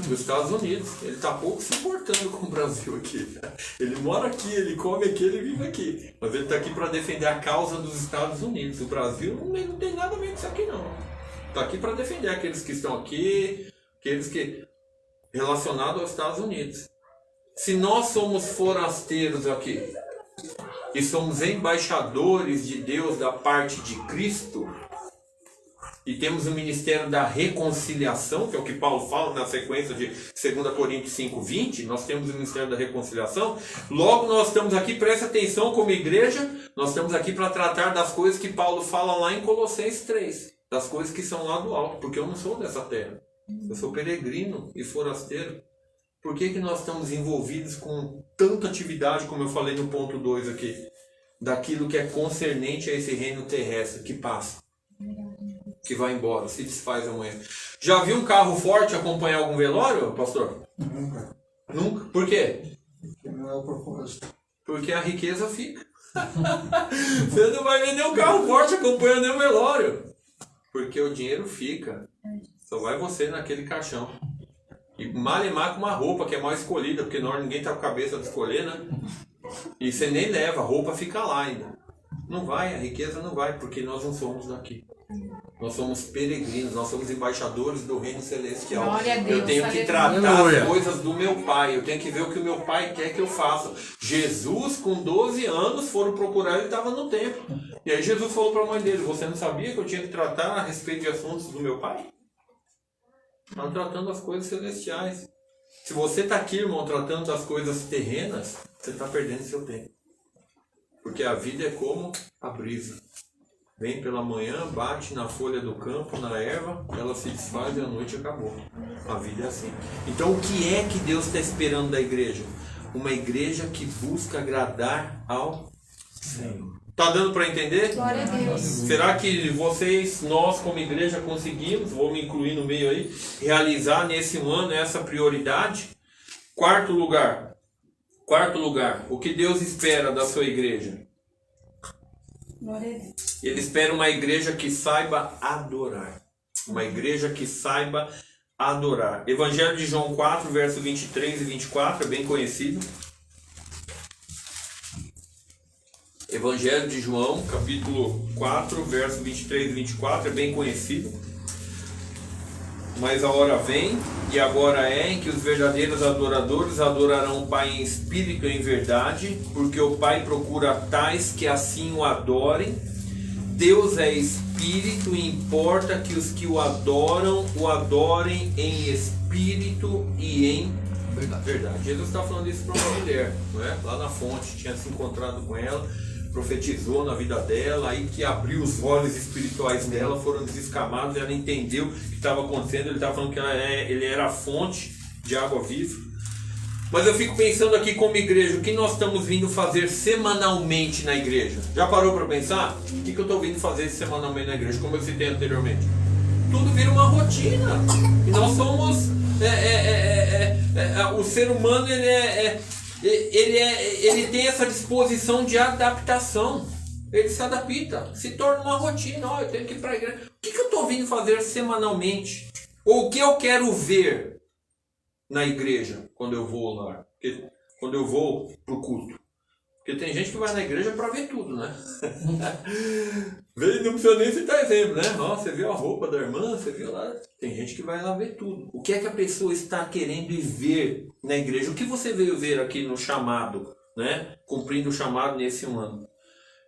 Dos Estados Unidos. Ele está pouco se importando com o Brasil aqui. Ele mora aqui, ele come aqui, ele vive aqui. Mas ele está aqui para defender a causa dos Estados Unidos. O Brasil não tem nada a ver com isso aqui não. Está aqui para defender aqueles que estão aqui, aqueles que... relacionado aos Estados Unidos. Se nós somos forasteiros aqui e somos embaixadores de Deus da parte de Cristo e temos o ministério da reconciliação, que é o que Paulo fala na sequência de 2 Coríntios 5:20, nós temos o ministério da reconciliação, logo nós estamos aqui, preste atenção como igreja, nós estamos aqui para tratar das coisas que Paulo fala lá em Colossenses 3, das coisas que são lá do alto, porque eu não sou dessa terra. Eu sou peregrino e forasteiro. Por que nós estamos envolvidos com tanta atividade, como eu falei no ponto 2 aqui, daquilo que é concernente a esse reino terrestre que passa, que vai embora, se desfaz amanhã? Já viu um carro forte acompanhar algum velório, pastor? Nunca. Nunca? Por quê? Não é o propósito. Porque a riqueza fica. Você não vai ver nenhum carro forte acompanhando nenhum velório. Porque o dinheiro fica. Só vai você naquele caixão. E malemar com uma roupa que é mal escolhida, porque ninguém tá com a cabeça de escolher, né? E você nem leva, a roupa fica lá ainda. Não vai, a riqueza não vai, porque nós não somos daqui. Nós somos peregrinos, nós somos embaixadores do reino celestial. Glória a Deus, Eu tenho que aleluia. tratar Aleluia. as coisas do meu pai, eu tenho que ver o que o meu pai quer que eu faça. Jesus, com 12 anos, foram procurar, ele estava no templo. E aí Jesus falou para a mãe dele, você não sabia que eu tinha que tratar a respeito de assuntos do meu pai? Estava tratando as coisas celestiais. Se você está aqui, irmão, tratando das coisas terrenas, você está perdendo seu tempo. Porque a vida é como a brisa. Vem pela manhã, bate na folha do campo, na erva, ela se desfaz e a noite acabou. A vida é assim. Então o que é que Deus está esperando da igreja? Uma igreja que busca agradar ao Senhor. Tá dando para entender? Glória a Deus. Será que vocês, nós como igreja conseguimos, vou me incluir no meio aí, realizar nesse ano essa prioridade? Quarto lugar, o que Deus espera da sua igreja? Glória a Deus. Ele espera uma igreja que saiba adorar. Uma igreja que saiba adorar. Evangelho de João 4, verso 23 e 24, é bem conhecido. Evangelho de João, capítulo 4, verso 23 e 24, é bem conhecido. Mas a hora vem, e agora é, em que os verdadeiros adoradores adorarão o Pai em espírito e em verdade, porque o Pai procura tais que assim o adorem. Deus é espírito e importa que os que o adorem em espírito e em verdade. Jesus está falando isso para uma mulher, não é? Lá na fonte, tinha se encontrado com ela, profetizou na vida dela, aí que abriu os olhos espirituais dela, foram desescamados, ela entendeu o que estava acontecendo. Ele estava falando que ele era a fonte de água viva. Mas eu fico pensando aqui como igreja, o que nós estamos vindo fazer semanalmente na igreja? Já parou para pensar? O que eu estou vindo fazer semanalmente na igreja, como eu citei anteriormente? Tudo vira uma rotina. E nós somos... o ser humano, ele tem essa disposição de adaptação. Ele se adapta, se torna uma rotina. Eu tenho que ir para a igreja. O que eu estou vindo fazer semanalmente? Ou o que eu quero ver na igreja quando eu vou lá? Quando eu vou para o culto? Porque tem gente que vai na igreja para ver tudo, né? Não precisa nem citar exemplo, né? Você viu a roupa da irmã, você viu lá. Tem gente que vai lá ver tudo. O que é que a pessoa está querendo ir ver na igreja? O que você veio ver aqui no chamado, né? Cumprindo o chamado nesse ano.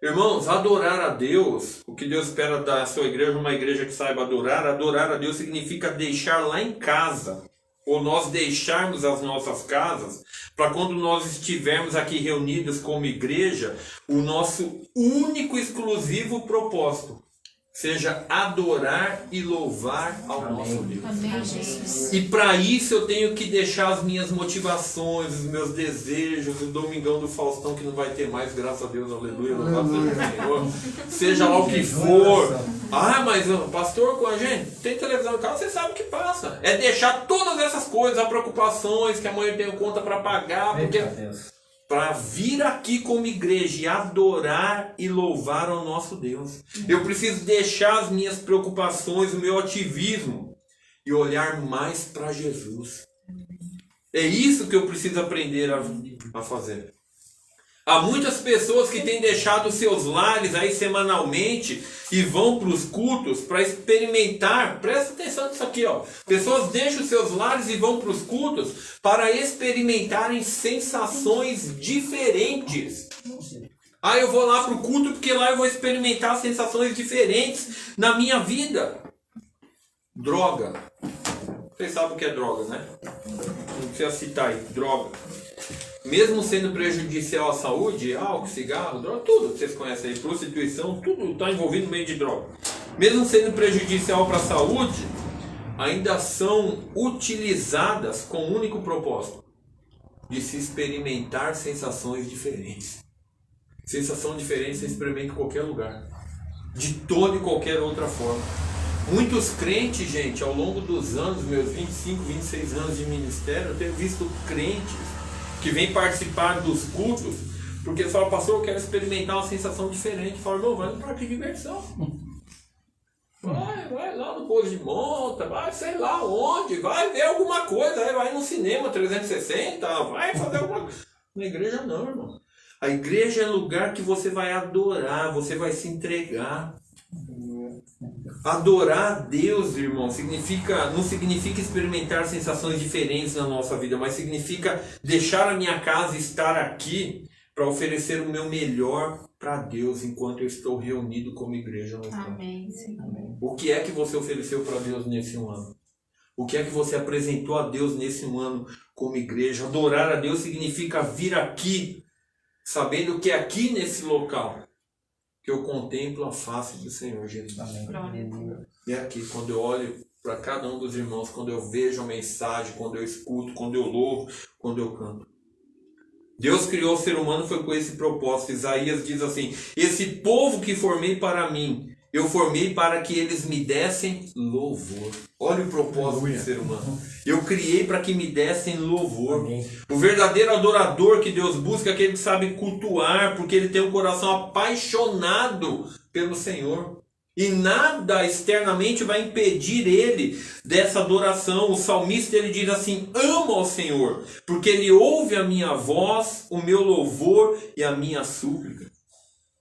Irmãos, adorar a Deus, o que Deus espera da sua igreja, uma igreja que saiba adorar. Adorar a Deus significa deixar lá em casa, ou nós deixarmos as nossas casas, para quando nós estivermos aqui reunidos como igreja, o nosso único exclusivo propósito seja adorar e louvar ao nosso Deus. Amém, Jesus. E para isso eu tenho que deixar as minhas motivações, os meus desejos, o Domingão do Faustão que não vai ter mais, graças a Deus, aleluia, louvado seja o Senhor. Seja lá o que for. Mas pastor, com a gente, tem televisão em casa, você sabe o que passa. É deixar todas essas coisas, as preocupações, que amanhã eu tenho conta para pagar, porque... para vir aqui como igreja e adorar e louvar ao nosso Deus. Eu preciso deixar as minhas preocupações, o meu ativismo e olhar mais para Jesus. É isso que eu preciso aprender a fazer. Há muitas pessoas que têm deixado seus lares aí semanalmente e vão para os cultos para experimentar. Presta atenção nisso aqui, ó. Pessoas deixam seus lares e vão para os cultos para experimentarem sensações diferentes. Eu vou lá para o culto porque lá eu vou experimentar sensações diferentes na minha vida. Droga. Vocês sabem o que é droga, né? Não precisa citar aí. Droga. Mesmo sendo prejudicial à saúde, álcool, cigarro, droga, tudo que vocês conhecem aí, prostituição, tudo está envolvido no meio de droga. Mesmo sendo prejudicial para a saúde, ainda são utilizadas com o único propósito de se experimentar sensações diferentes. Sensação diferente você experimenta em qualquer lugar, de toda e qualquer outra forma. Muitos crentes, gente, ao longo dos anos, meus 25, 26 anos de ministério, eu tenho visto crentes que vem participar dos cultos, porque fala, pastor, eu quero experimentar uma sensação diferente. Fala, não, vai no parque de diversão. Vai lá no Pouso de Monta, vai sei lá onde, vai ver alguma coisa, vai no cinema 360, vai fazer alguma coisa. Na igreja não, irmão. A igreja é lugar que você vai adorar, você vai se entregar. Adorar a Deus, irmão, não significa experimentar sensações diferentes na nossa vida, mas significa deixar a minha casa estar aqui para oferecer o meu melhor para Deus enquanto eu estou reunido como igreja no campo. Amém, Senhor. O que é que você ofereceu para Deus nesse ano? O que é que você apresentou a Deus nesse ano como igreja? Adorar a Deus significa vir aqui, sabendo que é aqui nesse local que eu contemplo a face do Senhor Jesus. Glória a Deus. E aqui, quando eu olho para cada um dos irmãos, quando eu vejo a mensagem, quando eu escuto, quando eu louvo, quando eu canto. Deus criou o ser humano foi com esse propósito. Isaías diz assim: esse povo que formei para mim, eu formei para que eles me dessem louvor. Olha o propósito do ser humano. Eu criei para que me dessem louvor. Amém. O verdadeiro adorador que Deus busca é aquele que sabe cultuar, porque ele tem um coração apaixonado pelo Senhor. E nada externamente vai impedir ele dessa adoração. O salmista ele diz assim: amo ao Senhor, porque ele ouve a minha voz, o meu louvor e a minha súplica.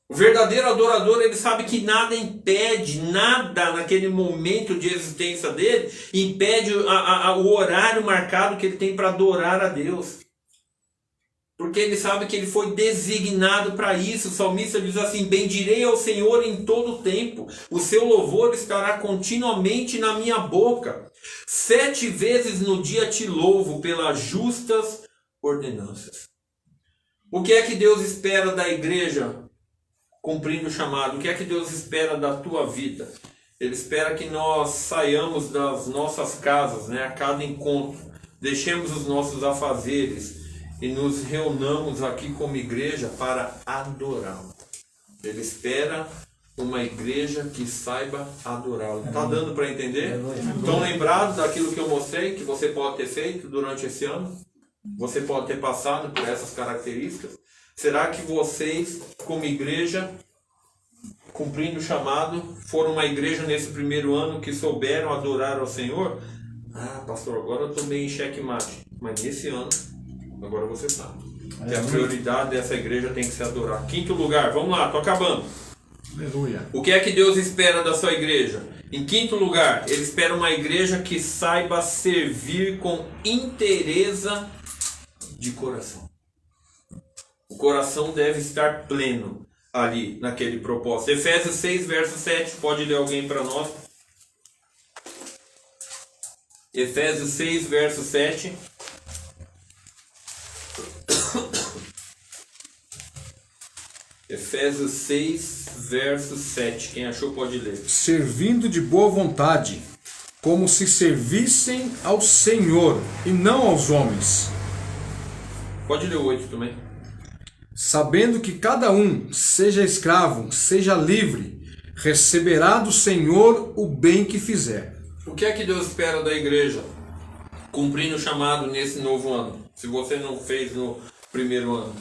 O verdadeiro adorador, ele sabe que nada impede, nada naquele momento de existência dele, impede o horário marcado que ele tem para adorar a Deus. Porque ele sabe que ele foi designado para isso. O salmista diz assim: bendirei ao Senhor em todo o tempo, o seu louvor estará continuamente na minha boca. 7 vezes no dia te louvo pelas justas ordenanças. O que é que Deus espera da igreja cumprindo o chamado? O que é que Deus espera da tua vida? Ele espera que nós saiamos das nossas casas, né, a cada encontro, deixemos os nossos afazeres e nos reunamos aqui como igreja para adorá-lo. Ele espera uma igreja que saiba adorá-lo. Está dando para entender? Estão lembrados daquilo que eu mostrei, que você pode ter feito durante esse ano? Você pode ter passado por essas características? Será que vocês, como igreja, cumprindo o chamado, foram uma igreja nesse primeiro ano que souberam adorar ao Senhor? Ah, pastor, agora eu estou meio em xeque-mate. Mas nesse ano, agora você sabe que a prioridade dessa igreja tem que ser adorar. 5º lugar, vamos lá, estou acabando. Aleluia. O que é que Deus espera da sua igreja? Em 5º lugar, Ele espera uma igreja que saiba servir com inteireza de coração. O coração deve estar pleno ali naquele propósito. Efésios 6, verso 7, pode ler alguém para nós? Efésios 6, verso 7. Efésios 6, verso 7. Quem achou pode ler. Servindo de boa vontade, como se servissem ao Senhor e não aos homens, Pode ler o 8 também. sabendo que cada um, seja escravo, seja livre, receberá do Senhor o bem que fizer. O que é que Deus espera da igreja cumprindo o chamado nesse novo ano? Se você não fez no primeiro ano.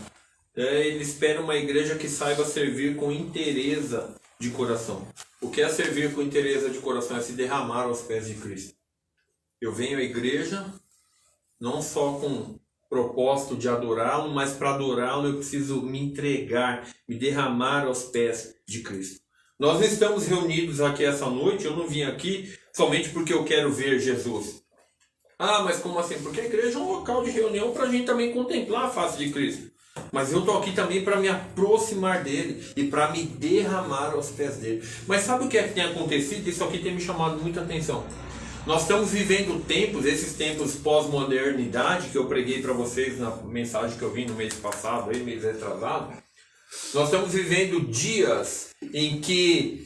Ele espera uma igreja que saiba servir com inteireza de coração. O que é servir com inteireza de coração? É se derramar aos pés de Cristo. Eu venho à igreja não só com propósito de adorá-lo, mas para adorá-lo eu preciso me entregar, me derramar aos pés de Cristo. Nós não estamos reunidos aqui essa noite, eu não vim aqui somente porque eu quero ver Jesus. Ah, mas como assim? Porque a igreja é um local de reunião para a gente também contemplar a face de Cristo. Mas eu estou aqui também para me aproximar dele e para me derramar aos pés dele. Mas sabe o que é que tem acontecido? Isso aqui tem me chamado muita atenção. Nós estamos vivendo tempos, esses tempos pós-modernidade que eu preguei para vocês na mensagem que eu vi no mês passado, aí, mês retrasado. Nós estamos vivendo dias em que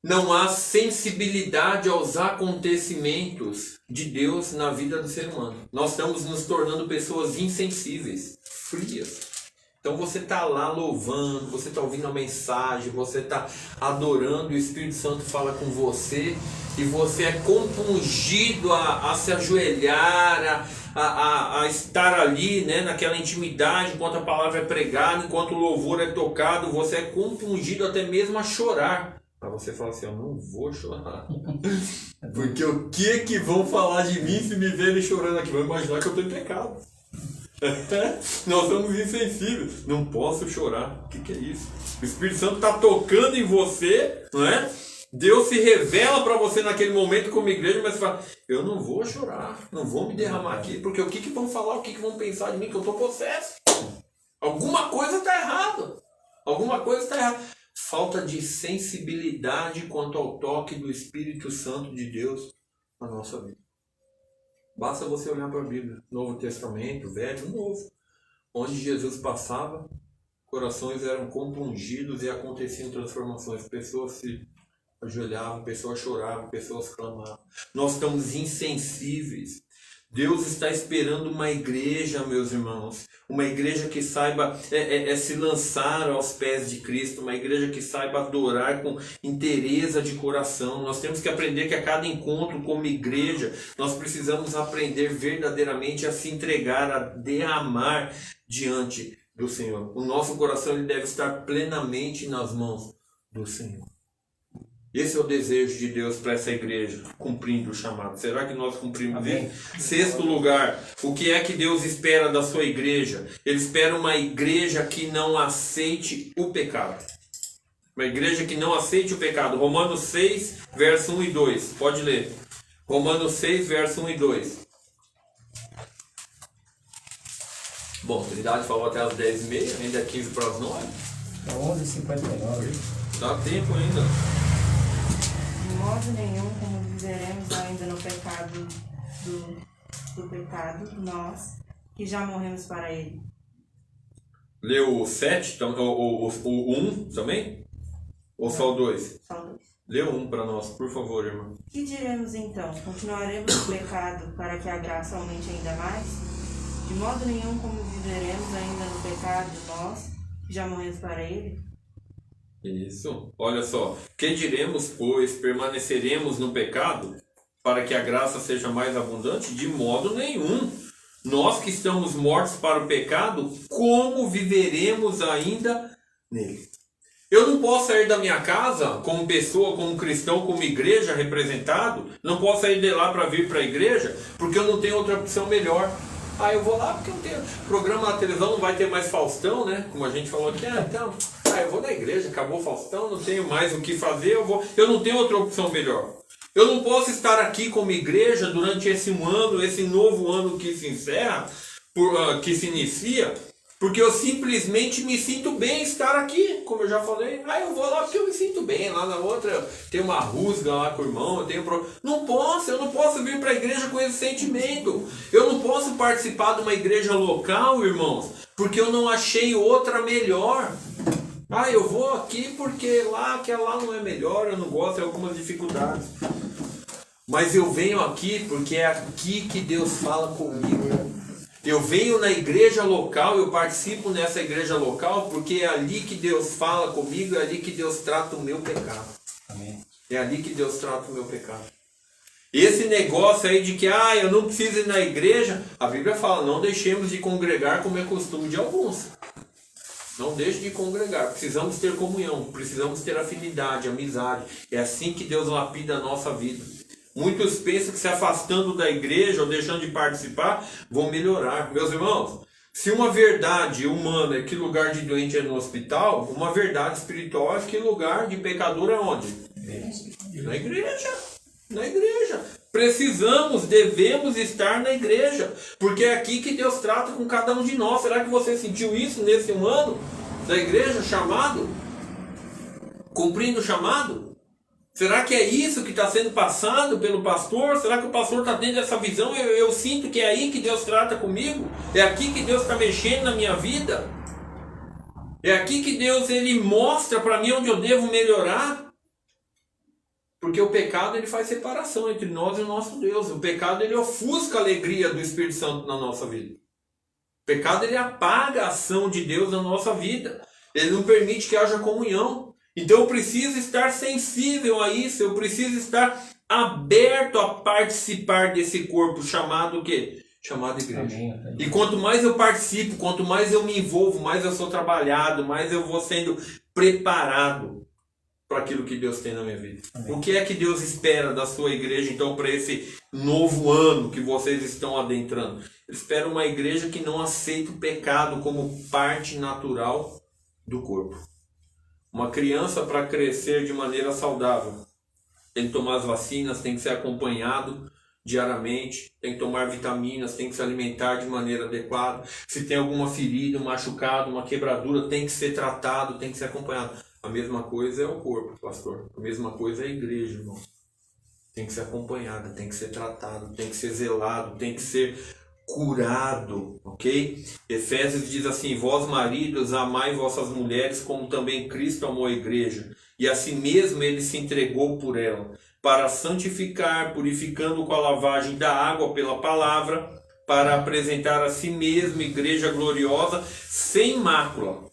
não há sensibilidade aos acontecimentos de Deus na vida do ser humano. Nós estamos nos tornando pessoas insensíveis, frias. Então você está lá louvando, você está ouvindo a mensagem, você está adorando, e o Espírito Santo fala com você e você é compungido a se ajoelhar, a estar ali, né, naquela intimidade, enquanto a palavra é pregada, enquanto o louvor é tocado, você é compungido até mesmo a chorar. Mas você fala assim: eu não vou chorar. Porque o que vão falar de mim se me verem chorando aqui? Vão imaginar que eu estou em pecado. Nós somos insensíveis. Não posso chorar. O que é isso? O Espírito Santo está tocando em você, não é? Deus se revela para você naquele momento como igreja, mas você fala, eu não vou chorar, não vou me derramar aqui, porque o que vão falar, o que vão pensar de mim, que eu estou possesso. Alguma coisa está errada. Alguma coisa está errada. Falta de sensibilidade quanto ao toque do Espírito Santo de Deus na nossa vida. Basta você olhar para a Bíblia, Novo Testamento, Velho, Novo. Onde Jesus passava, corações eram compungidos e aconteciam transformações. Pessoas se ajoelhavam, pessoas choravam, pessoas clamavam. Nós estamos insensíveis. Deus está esperando uma igreja, meus irmãos. Uma igreja que saiba se lançar aos pés de Cristo. Uma igreja que saiba adorar com inteireza de coração. Nós temos que aprender que a cada encontro como igreja, nós precisamos aprender verdadeiramente a se entregar, a derramar diante do Senhor. O nosso coração ele deve estar plenamente nas mãos do Senhor. Esse é o desejo de Deus para essa igreja, cumprindo o chamado. Será que nós cumprimos Amém. isso? Sexto lugar, o que é que Deus espera da sua igreja? Ele espera uma igreja que não aceite o pecado. Uma igreja que não aceite o pecado. Romanos 6, verso 1 e 2. Pode ler. Romanos 6, verso 1 e 2. Bom, a Trindade falou até as 10h30, ainda é 15 para as 9. É 11h59. Dá tempo ainda. De modo nenhum, como viveremos ainda no pecado do pecado, nós, que já morremos para ele. Leu o 7, o 1 também? Ou só o 2? Só dois. Lê o 1 para nós, por favor, irmão. Que diremos então? Continuaremos no pecado para que a graça aumente ainda mais? De modo nenhum, como viveremos ainda no pecado, nós, que já morremos para ele. Isso. Olha só. Que diremos, pois, permaneceremos no pecado para que a graça seja mais abundante? De modo nenhum. Nós que estamos mortos para o pecado, como viveremos ainda nele? Eu não posso sair da minha casa como pessoa, como cristão, como igreja representado. Não posso sair de lá para vir para a igreja porque eu não tenho outra opção melhor. Ah, eu vou lá porque eu tenho programa na televisão, não vai ter mais Faustão, né? Como a gente falou aqui, eu vou na igreja, acabou o Faustão, não tenho mais o que fazer, eu não tenho outra opção melhor. Eu não posso estar aqui como igreja durante esse ano, esse novo ano que se encerra, que se inicia, porque eu simplesmente me sinto bem estar aqui, como eu já falei. Eu vou lá porque eu me sinto bem, lá na outra tem uma rusga lá com o irmão, eu não posso vir para a igreja com esse sentimento. Eu não posso participar de uma igreja local, irmãos, porque eu não achei outra melhor. Eu vou aqui porque aquela lá não é melhor, eu não gosto, tem algumas dificuldades. Mas eu venho aqui porque é aqui que Deus fala comigo. Eu venho na igreja local, eu participo nessa igreja local porque é ali que Deus fala comigo, é ali que Deus trata o meu pecado. Amém. É ali que Deus trata o meu pecado. Esse negócio aí de que eu não preciso ir na igreja, a Bíblia fala, não deixemos de congregar como é costume de alguns. Não deixe de congregar, precisamos ter comunhão, precisamos ter afinidade, amizade. É assim que Deus lapida a nossa vida. Muitos pensam que se afastando da igreja ou deixando de participar, vão melhorar. Meus irmãos, se uma verdade humana é que lugar de doente é no hospital, uma verdade espiritual é que lugar de pecador é onde? Na igreja. Na igreja. Devemos estar na igreja, porque é aqui que Deus trata com cada um de nós. Será que você sentiu isso nesse ano da igreja, chamado? Cumprindo o chamado? Será que é isso que está sendo passado pelo pastor? Será que o pastor está tendo essa visão? Eu sinto que é aí que Deus trata comigo? É aqui que Deus está mexendo na minha vida? É aqui que Deus ele mostra para mim onde eu devo melhorar? Porque o pecado ele faz separação entre nós e o nosso Deus. O pecado ele ofusca a alegria do Espírito Santo na nossa vida. O pecado ele apaga a ação de Deus na nossa vida. Ele não permite que haja comunhão. Então eu preciso estar sensível a isso, eu preciso estar aberto a participar desse corpo chamado o quê? Chamado igreja. Amém. E quanto mais eu participo, quanto mais eu me envolvo, mais eu sou trabalhado, mais eu vou sendo preparado para aquilo que Deus tem na minha vida. Amém. O que é que Deus espera da sua igreja, então, para esse novo ano que vocês estão adentrando? Ele espera uma igreja que não aceita o pecado como parte natural do corpo. Uma criança, para crescer de maneira saudável, tem que tomar as vacinas, tem que ser acompanhado diariamente, tem que tomar vitaminas, tem que se alimentar de maneira adequada. Se tem alguma ferida, um machucado, uma quebradura, tem que ser tratado, tem que ser acompanhado. A mesma coisa é o corpo, pastor. A mesma coisa é a igreja, irmão. Tem que ser acompanhada, tem que ser tratado, tem que ser zelado, tem que ser curado, ok? Efésios diz assim: vós maridos, amai vossas mulheres como também Cristo amou a igreja, e a si mesmo ele se entregou por ela, para santificar, purificando com a lavagem da água pela palavra, para apresentar a si mesmo igreja gloriosa, sem mácula,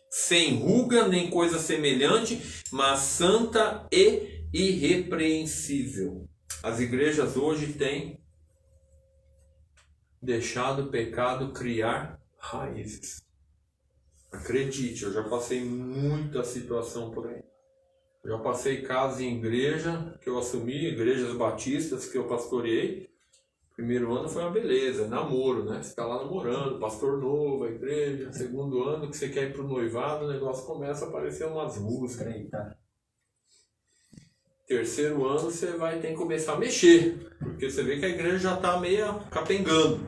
sem ruga nem coisa semelhante, mas santa e irrepreensível. As igrejas hoje têm deixado o pecado criar raízes. Acredite, eu já passei muita situação por aí. Eu já passei casos em igreja que eu assumi, igrejas batistas que eu pastoreei. Primeiro ano foi uma beleza, namoro, né? Você está lá namorando, pastor novo, a igreja. Segundo ano que você quer ir para o noivado, o negócio começa a aparecer umas músicas. Eita. Terceiro ano você vai ter que começar a mexer, porque você vê que a igreja já está meio capengando.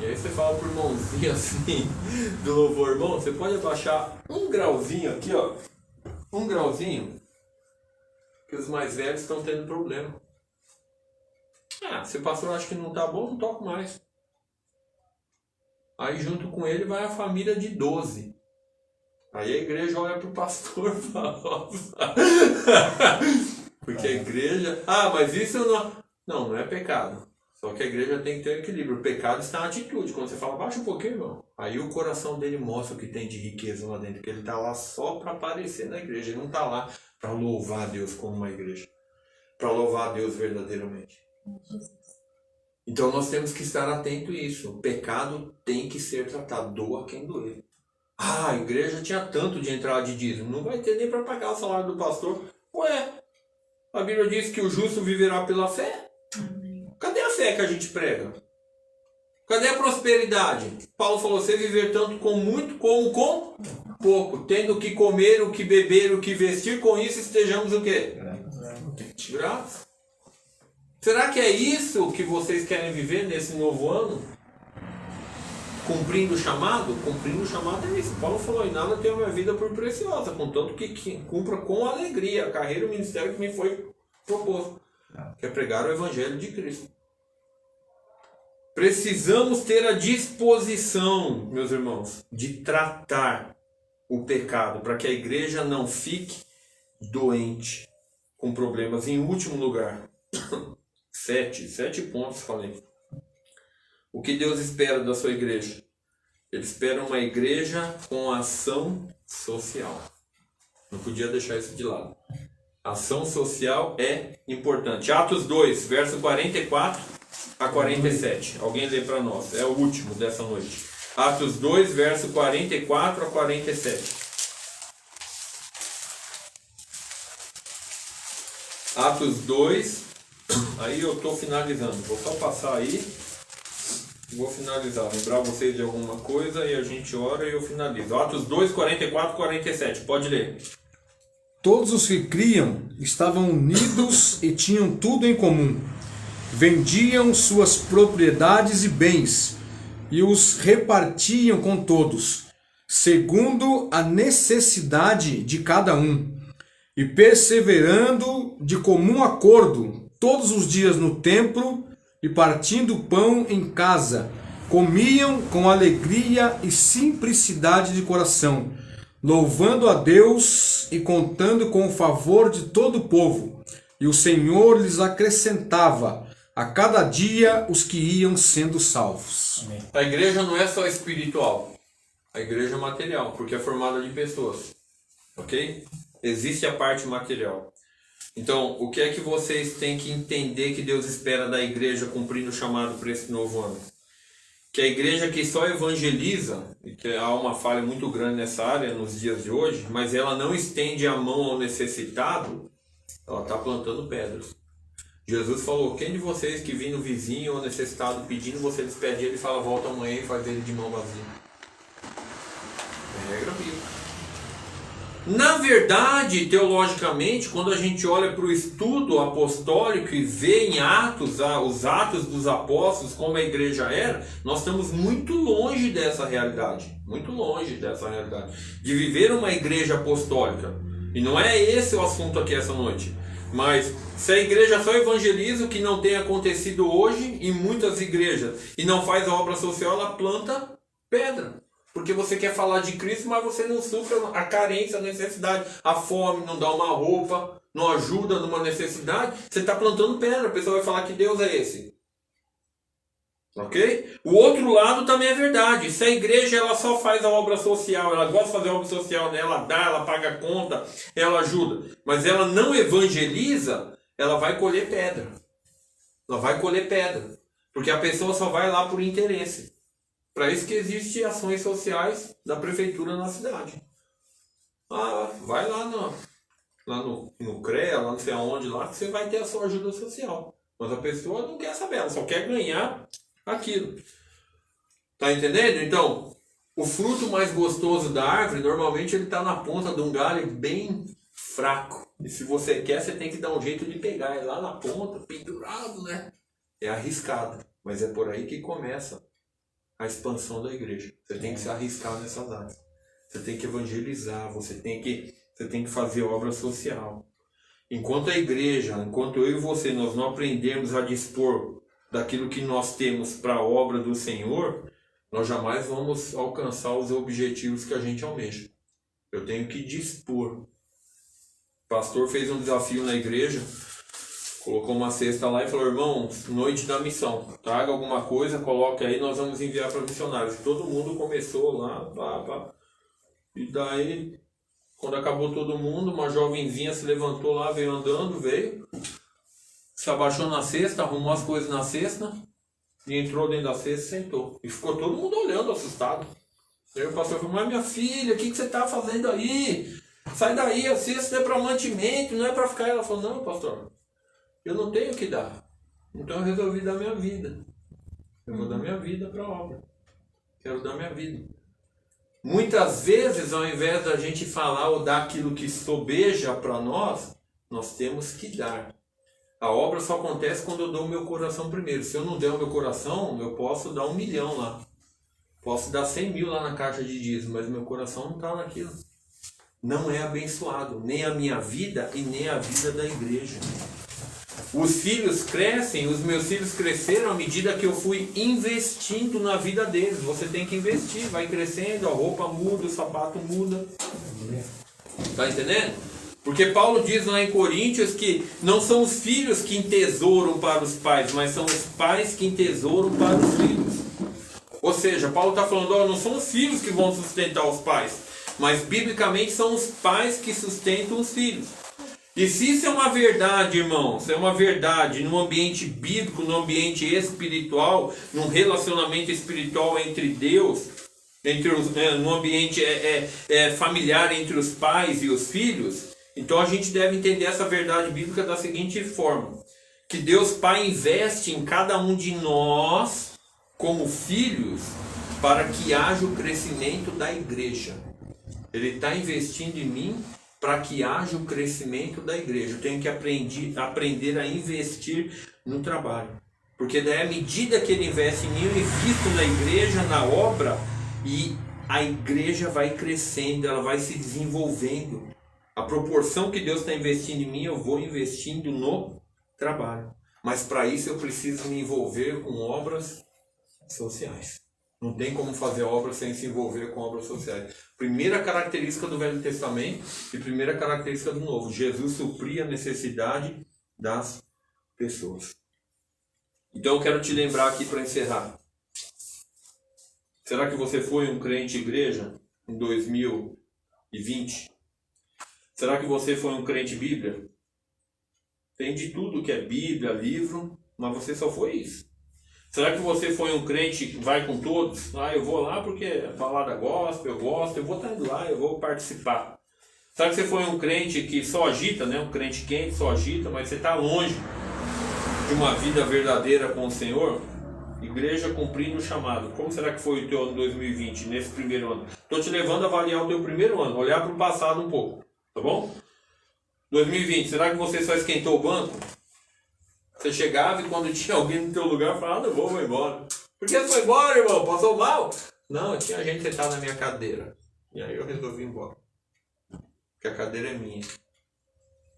E aí você fala pro irmãozinho assim, do louvor, irmão, você pode abaixar um grauzinho aqui, ó. Um grauzinho, que os mais velhos estão tendo problema. Ah, se o pastor acha que não tá bom, não toco mais. Aí junto com ele vai a família de 12. Aí a igreja olha pro pastor e fala... Porque a igreja... Ah, mas isso não... Não é pecado. Só que a igreja tem que ter equilíbrio. O pecado está na atitude. Quando você fala, baixa um pouquinho, irmão. Aí o coração dele mostra o que tem de riqueza lá dentro. Que ele está lá só para aparecer na igreja. Ele não está lá para louvar a Deus como uma igreja. Para louvar a Deus verdadeiramente. Então nós temos que estar atento a isso. O pecado tem que ser tratado. Doa quem doer. Ah, a igreja tinha tanto de entrada de dízimo. Não vai ter nem para pagar o salário do pastor. Ué, a Bíblia diz que o justo viverá pela fé. Cadê a fé que a gente prega? Cadê a prosperidade? Paulo falou, você viver tanto com muito como com pouco. Tendo o que comer, o que beber, o que vestir, com isso estejamos o quê? Graças. Será que é isso que vocês querem viver nesse novo ano? Cumprindo o chamado? Cumprindo o chamado é isso. Paulo falou, em nada tenho a minha vida por preciosa, contanto que cumpra com alegria a carreira e o ministério que me foi proposto, que é pregar o Evangelho de Cristo. Precisamos ter a disposição, meus irmãos, de tratar o pecado, para que a igreja não fique doente, com problemas. Em último lugar, 7 pontos falei. O que Deus espera da sua igreja? Ele espera uma igreja com ação social. Não podia deixar isso de lado. Ação social é importante. Atos 2, verso 44 a 47. Alguém lê para nós. É o último dessa noite. Atos 2, verso 44 a 47. Atos 2. Aí eu estou finalizando. Vou só passar aí. Vou finalizar. Lembrar vocês de alguma coisa e a gente ora e eu finalizo. Atos 2, 44 a 47. Pode ler. Todos os que criam estavam unidos e tinham tudo em comum. Vendiam suas propriedades e bens e os repartiam com todos, segundo a necessidade de cada um. E perseverando de comum acordo todos os dias no templo e partindo pão em casa, comiam com alegria e simplicidade de coração, louvando a Deus e contando com o favor de todo o povo. E o Senhor lhes acrescentava a cada dia os que iam sendo salvos. Amém. A igreja não é só espiritual. A igreja é material, porque é formada de pessoas. Ok? Existe a parte material. Então, o que é que vocês têm que entender que Deus espera da igreja cumprindo o chamado para esse novo ano? Que a igreja que só evangeliza, e que há uma falha muito grande nessa área nos dias de hoje, mas ela não estende a mão ao necessitado, ela está plantando pedras. Jesus falou, quem de vocês que vindo vizinho ou necessitado pedindo, você despede ele e fala, volta amanhã e faz ele de mão vazia. É regra bíblica. Na verdade, teologicamente, quando a gente olha para o estudo apostólico e vê em Atos, os Atos dos Apóstolos, como a igreja era, nós estamos muito longe dessa realidade. Muito longe dessa realidade. De viver uma igreja apostólica. E não é esse o assunto aqui essa noite. Mas se a igreja só evangeliza, o que não tem acontecido hoje em muitas igrejas, e não faz a obra social, ela planta pedra. Porque você quer falar de Cristo, mas você não supra a carência, a necessidade, a fome, não dá uma roupa, não ajuda numa necessidade. Você está plantando pedra, a pessoa vai falar que Deus é esse. Ok? O outro lado também é verdade. Se a igreja ela só faz a obra social, ela gosta de fazer a obra social, né? Ela dá, ela paga a conta, ela ajuda, mas ela não evangeliza, ela vai colher pedra. Ela vai colher pedra. Porque a pessoa só vai lá por interesse. Para isso que existem ações sociais da prefeitura na cidade. Vai lá no CREA, lá não sei aonde, lá que você vai ter a sua ajuda social. Mas a pessoa não quer saber, ela só quer ganhar aquilo. Tá entendendo? Então, o fruto mais gostoso da árvore, normalmente ele está na ponta de um galho bem fraco. E se você quer, você tem que dar um jeito de pegar. É lá na ponta, pendurado, né? É arriscado. Mas é por aí que começa a expansão da igreja. Você tem que se arriscar nessas áreas. Você tem que evangelizar, você tem que fazer obra social. Enquanto a igreja, enquanto eu e você, nós não aprendermos a dispor daquilo que nós temos para a obra do Senhor, nós jamais vamos alcançar os objetivos que a gente almeja. Eu tenho que dispor. O pastor fez um desafio na igreja, colocou uma cesta lá e falou: irmãos, noite da missão, traga alguma coisa, coloque aí, nós vamos enviar para missionários. Todo mundo começou lá, e daí, quando acabou todo mundo, uma jovenzinha se levantou lá, veio andando, se abaixou na cesta, arrumou as coisas na cesta, e entrou dentro da cesta e sentou. E ficou todo mundo olhando, assustado. Aí o pastor falou: mas minha filha, o que você está fazendo aí? Sai daí, a cesta é para mantimento, não é para ficar. Ela falou: não, pastor, eu não tenho o que dar. Então eu resolvi dar minha vida. Eu vou dar minha vida para a obra. Quero dar minha vida. Muitas vezes, ao invés da gente falar ou dar aquilo que sobeja para nós, nós temos que dar. A obra só acontece quando eu dou o meu coração primeiro. Se eu não der o meu coração, eu posso dar 1 milhão lá. Posso dar 100 mil lá na caixa de dízimo, mas meu coração não está naquilo. Não é abençoado. Nem a minha vida e nem a vida da igreja. Os filhos crescem, os meus filhos cresceram à medida que eu fui investindo na vida deles. Você tem que investir, vai crescendo, a roupa muda, o sapato muda. Tá entendendo? Porque Paulo diz lá em Coríntios que não são os filhos que entesouram para os pais, mas são os pais que entesouram para os filhos. Ou seja, Paulo está falando: não são os filhos que vão sustentar os pais, mas biblicamente são os pais que sustentam os filhos. E se isso é uma verdade, irmãos, é uma verdade no ambiente bíblico, no ambiente espiritual, num relacionamento espiritual entre Deus, no ambiente familiar entre os pais e os filhos, então a gente deve entender essa verdade bíblica da seguinte forma: que Deus Pai investe em cada um de nós como filhos para que haja o crescimento da igreja. Ele está investindo em mim para que haja o crescimento da igreja. Eu tenho que aprender a investir no trabalho. Porque daí, à medida que ele investe em mim, eu invisto na igreja, na obra, e a igreja vai crescendo, ela vai se desenvolvendo. A proporção que Deus está investindo em mim, eu vou investindo no trabalho. Mas para isso eu preciso me envolver com obras sociais. Não tem como fazer obra sem se envolver com obras sociais. Primeira característica do Velho Testamento e primeira característica do Novo: Jesus supria a necessidade das pessoas. Então eu quero te lembrar aqui para encerrar. Será que você foi um crente igreja em 2020? Será que você foi um crente Bíblia? Tem de tudo que é Bíblia, livro, mas você só foi isso. Será que você foi um crente que vai com todos? Eu vou lá porque a balada gospel, eu gosto, eu vou estar indo lá, eu vou participar. Será que você foi um crente que só agita, né? Um crente quente, só agita, mas você está longe de uma vida verdadeira com o Senhor? Igreja cumprindo o chamado. Como será que foi o teu ano 2020, nesse primeiro ano? Estou te levando a avaliar o teu primeiro ano, olhar para o passado um pouco, tá bom? 2020, será que você só esquentou o banco? Você chegava e quando tinha alguém no teu lugar, falava, não vou embora. Por que você foi embora, irmão? Passou mal? Não, tinha gente sentada na minha cadeira. E aí eu resolvi ir embora. Porque a cadeira é minha.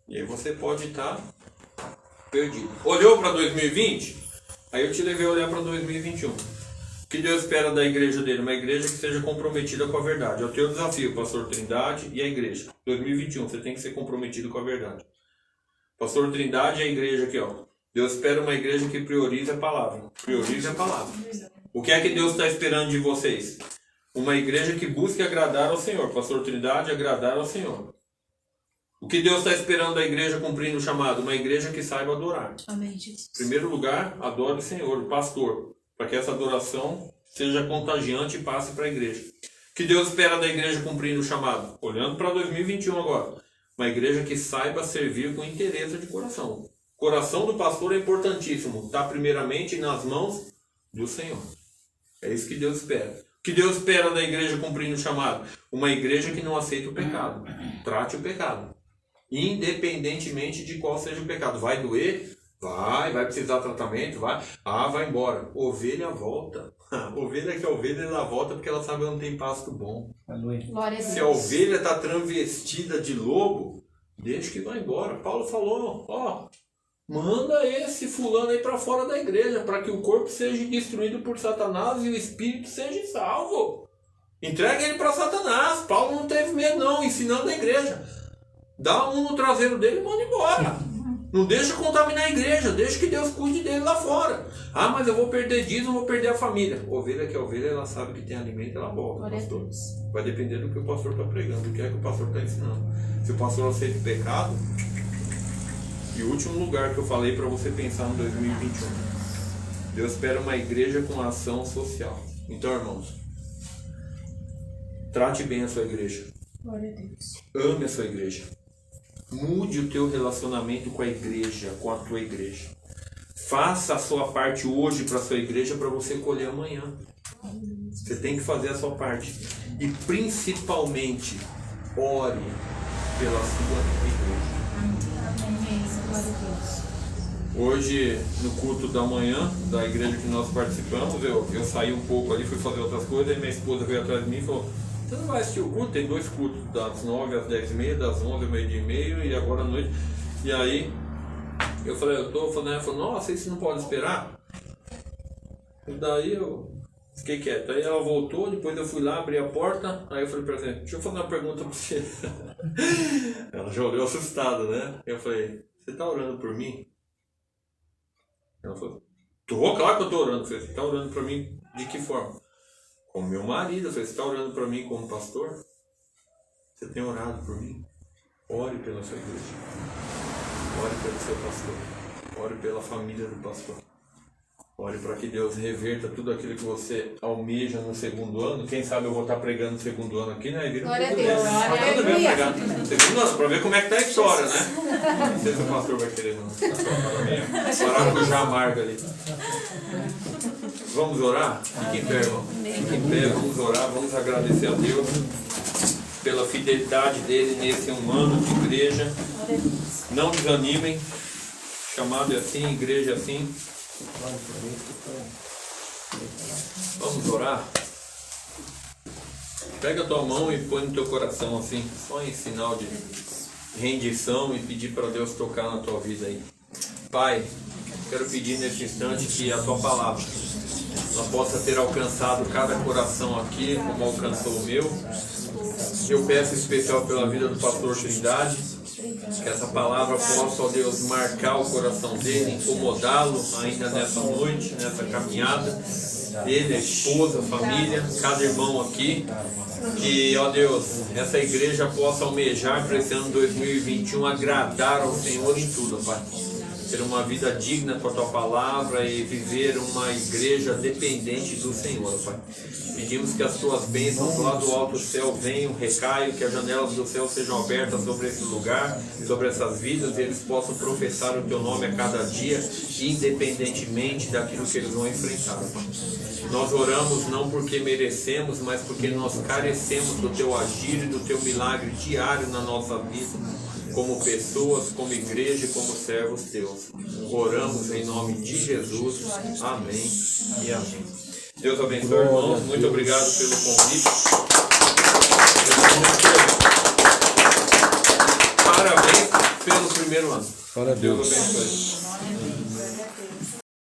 E aí você pode estar perdido. Olhou para 2020? Aí eu te levei a olhar para 2021. O que Deus espera da igreja dele? Uma igreja que seja comprometida com a verdade. É o teu desafio, pastor Trindade e a igreja. 2021, você tem que ser comprometido com a verdade. Pastor Trindade e a igreja aqui, ó. Deus espera uma igreja que priorize a palavra. Priorize a palavra. O que é que Deus está esperando de vocês? Uma igreja que busque agradar ao Senhor. Pastor Trindade, agradar ao Senhor. O que Deus está esperando da igreja cumprindo o chamado? Uma igreja que saiba adorar. Amém, Jesus. Em primeiro lugar, adore o Senhor, o pastor, para que essa adoração seja contagiante e passe para a igreja. O que Deus espera da igreja cumprindo o chamado? Olhando para 2021 agora. Uma igreja que saiba servir com interesse de coração. O coração do pastor é importantíssimo. Está primeiramente nas mãos do Senhor. É isso que Deus espera. O que Deus espera da igreja cumprindo o chamado? Uma igreja que não aceita o pecado. Trate o pecado. Independentemente de qual seja o pecado. Vai doer? Vai precisar de tratamento? Vai embora. Ovelha volta. Ovelha que é ovelha, ela volta porque ela sabe onde tem pasto bom. Glória a Deus. Se a ovelha está travestida de lobo, deixa que vai embora. Paulo falou, ó, manda esse fulano aí para fora da igreja, para que o corpo seja destruído por Satanás e o espírito seja salvo. Entrega ele para Satanás. Paulo não teve medo não, ensinando a igreja. Dá um no traseiro dele e manda embora. Não deixa contaminar a igreja, deixa que Deus cuide dele lá fora. Ah, mas eu vou perder dízimo, vou perder a família. Ovelha que é ovelha, ela sabe que tem alimento, ela volta, pastor. Vai depender do que o pastor está pregando, do que é que o pastor está ensinando. Se o pastor aceita o pecado. E o último lugar que eu falei para você pensar no 2021. Deus espera uma igreja com ação social. Então, irmãos, trate bem a sua igreja. Glória a Deus. Ame a sua igreja. Mude o teu relacionamento com a igreja, com a tua igreja. Faça a sua parte hoje para a sua igreja para você colher amanhã. Você tem que fazer a sua parte. E principalmente, ore pela sua igreja. Amém. Glória a Deus. Hoje, no culto da manhã da igreja que nós participamos, eu saí um pouco ali, fui fazer outras coisas, e minha esposa veio atrás de mim e falou: você não vai assistir o culto? Tem 2 cultos, das 9 às 10h30, das 11 ao meio-dia e meio e agora à noite. E aí, eu falei, ela falou, nossa, isso não pode esperar? E daí eu fiquei quieto. Aí ela voltou, depois eu fui lá, abri a porta, aí eu falei pra ela, deixa eu fazer uma pergunta pra você. Ela já olhou assustada, né? Eu falei, você tá orando por mim? Ela falou, claro que eu tô orando. Eu falei, você tá orando por mim de que forma? Como meu marido. Eu falei, você está orando para mim como pastor? Você tem orado por mim? Ore pela sua igreja. Ore pelo seu pastor. Ore pela família do pastor. Ore para que Deus reverta tudo aquilo que você almeja no segundo ano. Quem sabe eu vou estar pregando no segundo ano aqui, né? Glória a Deus. Segundo ano, para ver como é que tá a história, né? Não sei se o pastor vai querer, não. Maracujá amarga ali. Vamos orar? Fique em pé, irmão. Fique em pé, vamos orar, vamos agradecer a Deus pela fidelidade dele nesse um ano de igreja. Não desanimem. Chamado é assim, igreja é assim. Vamos orar? Pega a tua mão e põe no teu coração assim, só em sinal de rendição e pedir para Deus tocar na tua vida aí. Pai, quero pedir nesse instante que a tua palavra ela possa ter alcançado cada coração aqui, como alcançou o meu. Eu peço em especial pela vida do pastor Trindade, que essa palavra possa, ó Deus, marcar o coração dele, incomodá-lo ainda nessa noite, nessa caminhada. Ele, a esposa, a família, cada irmão aqui. Que, ó Deus, essa igreja possa almejar para esse ano 2021 agradar ao Senhor em tudo, Pai. ter uma vida digna com a Tua palavra e viver uma igreja dependente do Senhor, Pai. Pedimos que as Tuas bênçãos lá do alto céu venham, recaiam, que as janelas do céu sejam abertas sobre esse lugar, sobre essas vidas, e eles possam professar o Teu nome a cada dia, independentemente daquilo que eles vão enfrentar, Pai. Nós oramos não porque merecemos, mas porque nós carecemos do Teu agir e do Teu milagre diário na nossa vida, como pessoas, como igreja e como servos Teus. Oramos em nome de Jesus. Amém e amém. Deus abençoe, irmãos. Muito obrigado pelo convite. Parabéns pelo primeiro ano. Parabéns. Deus abençoe.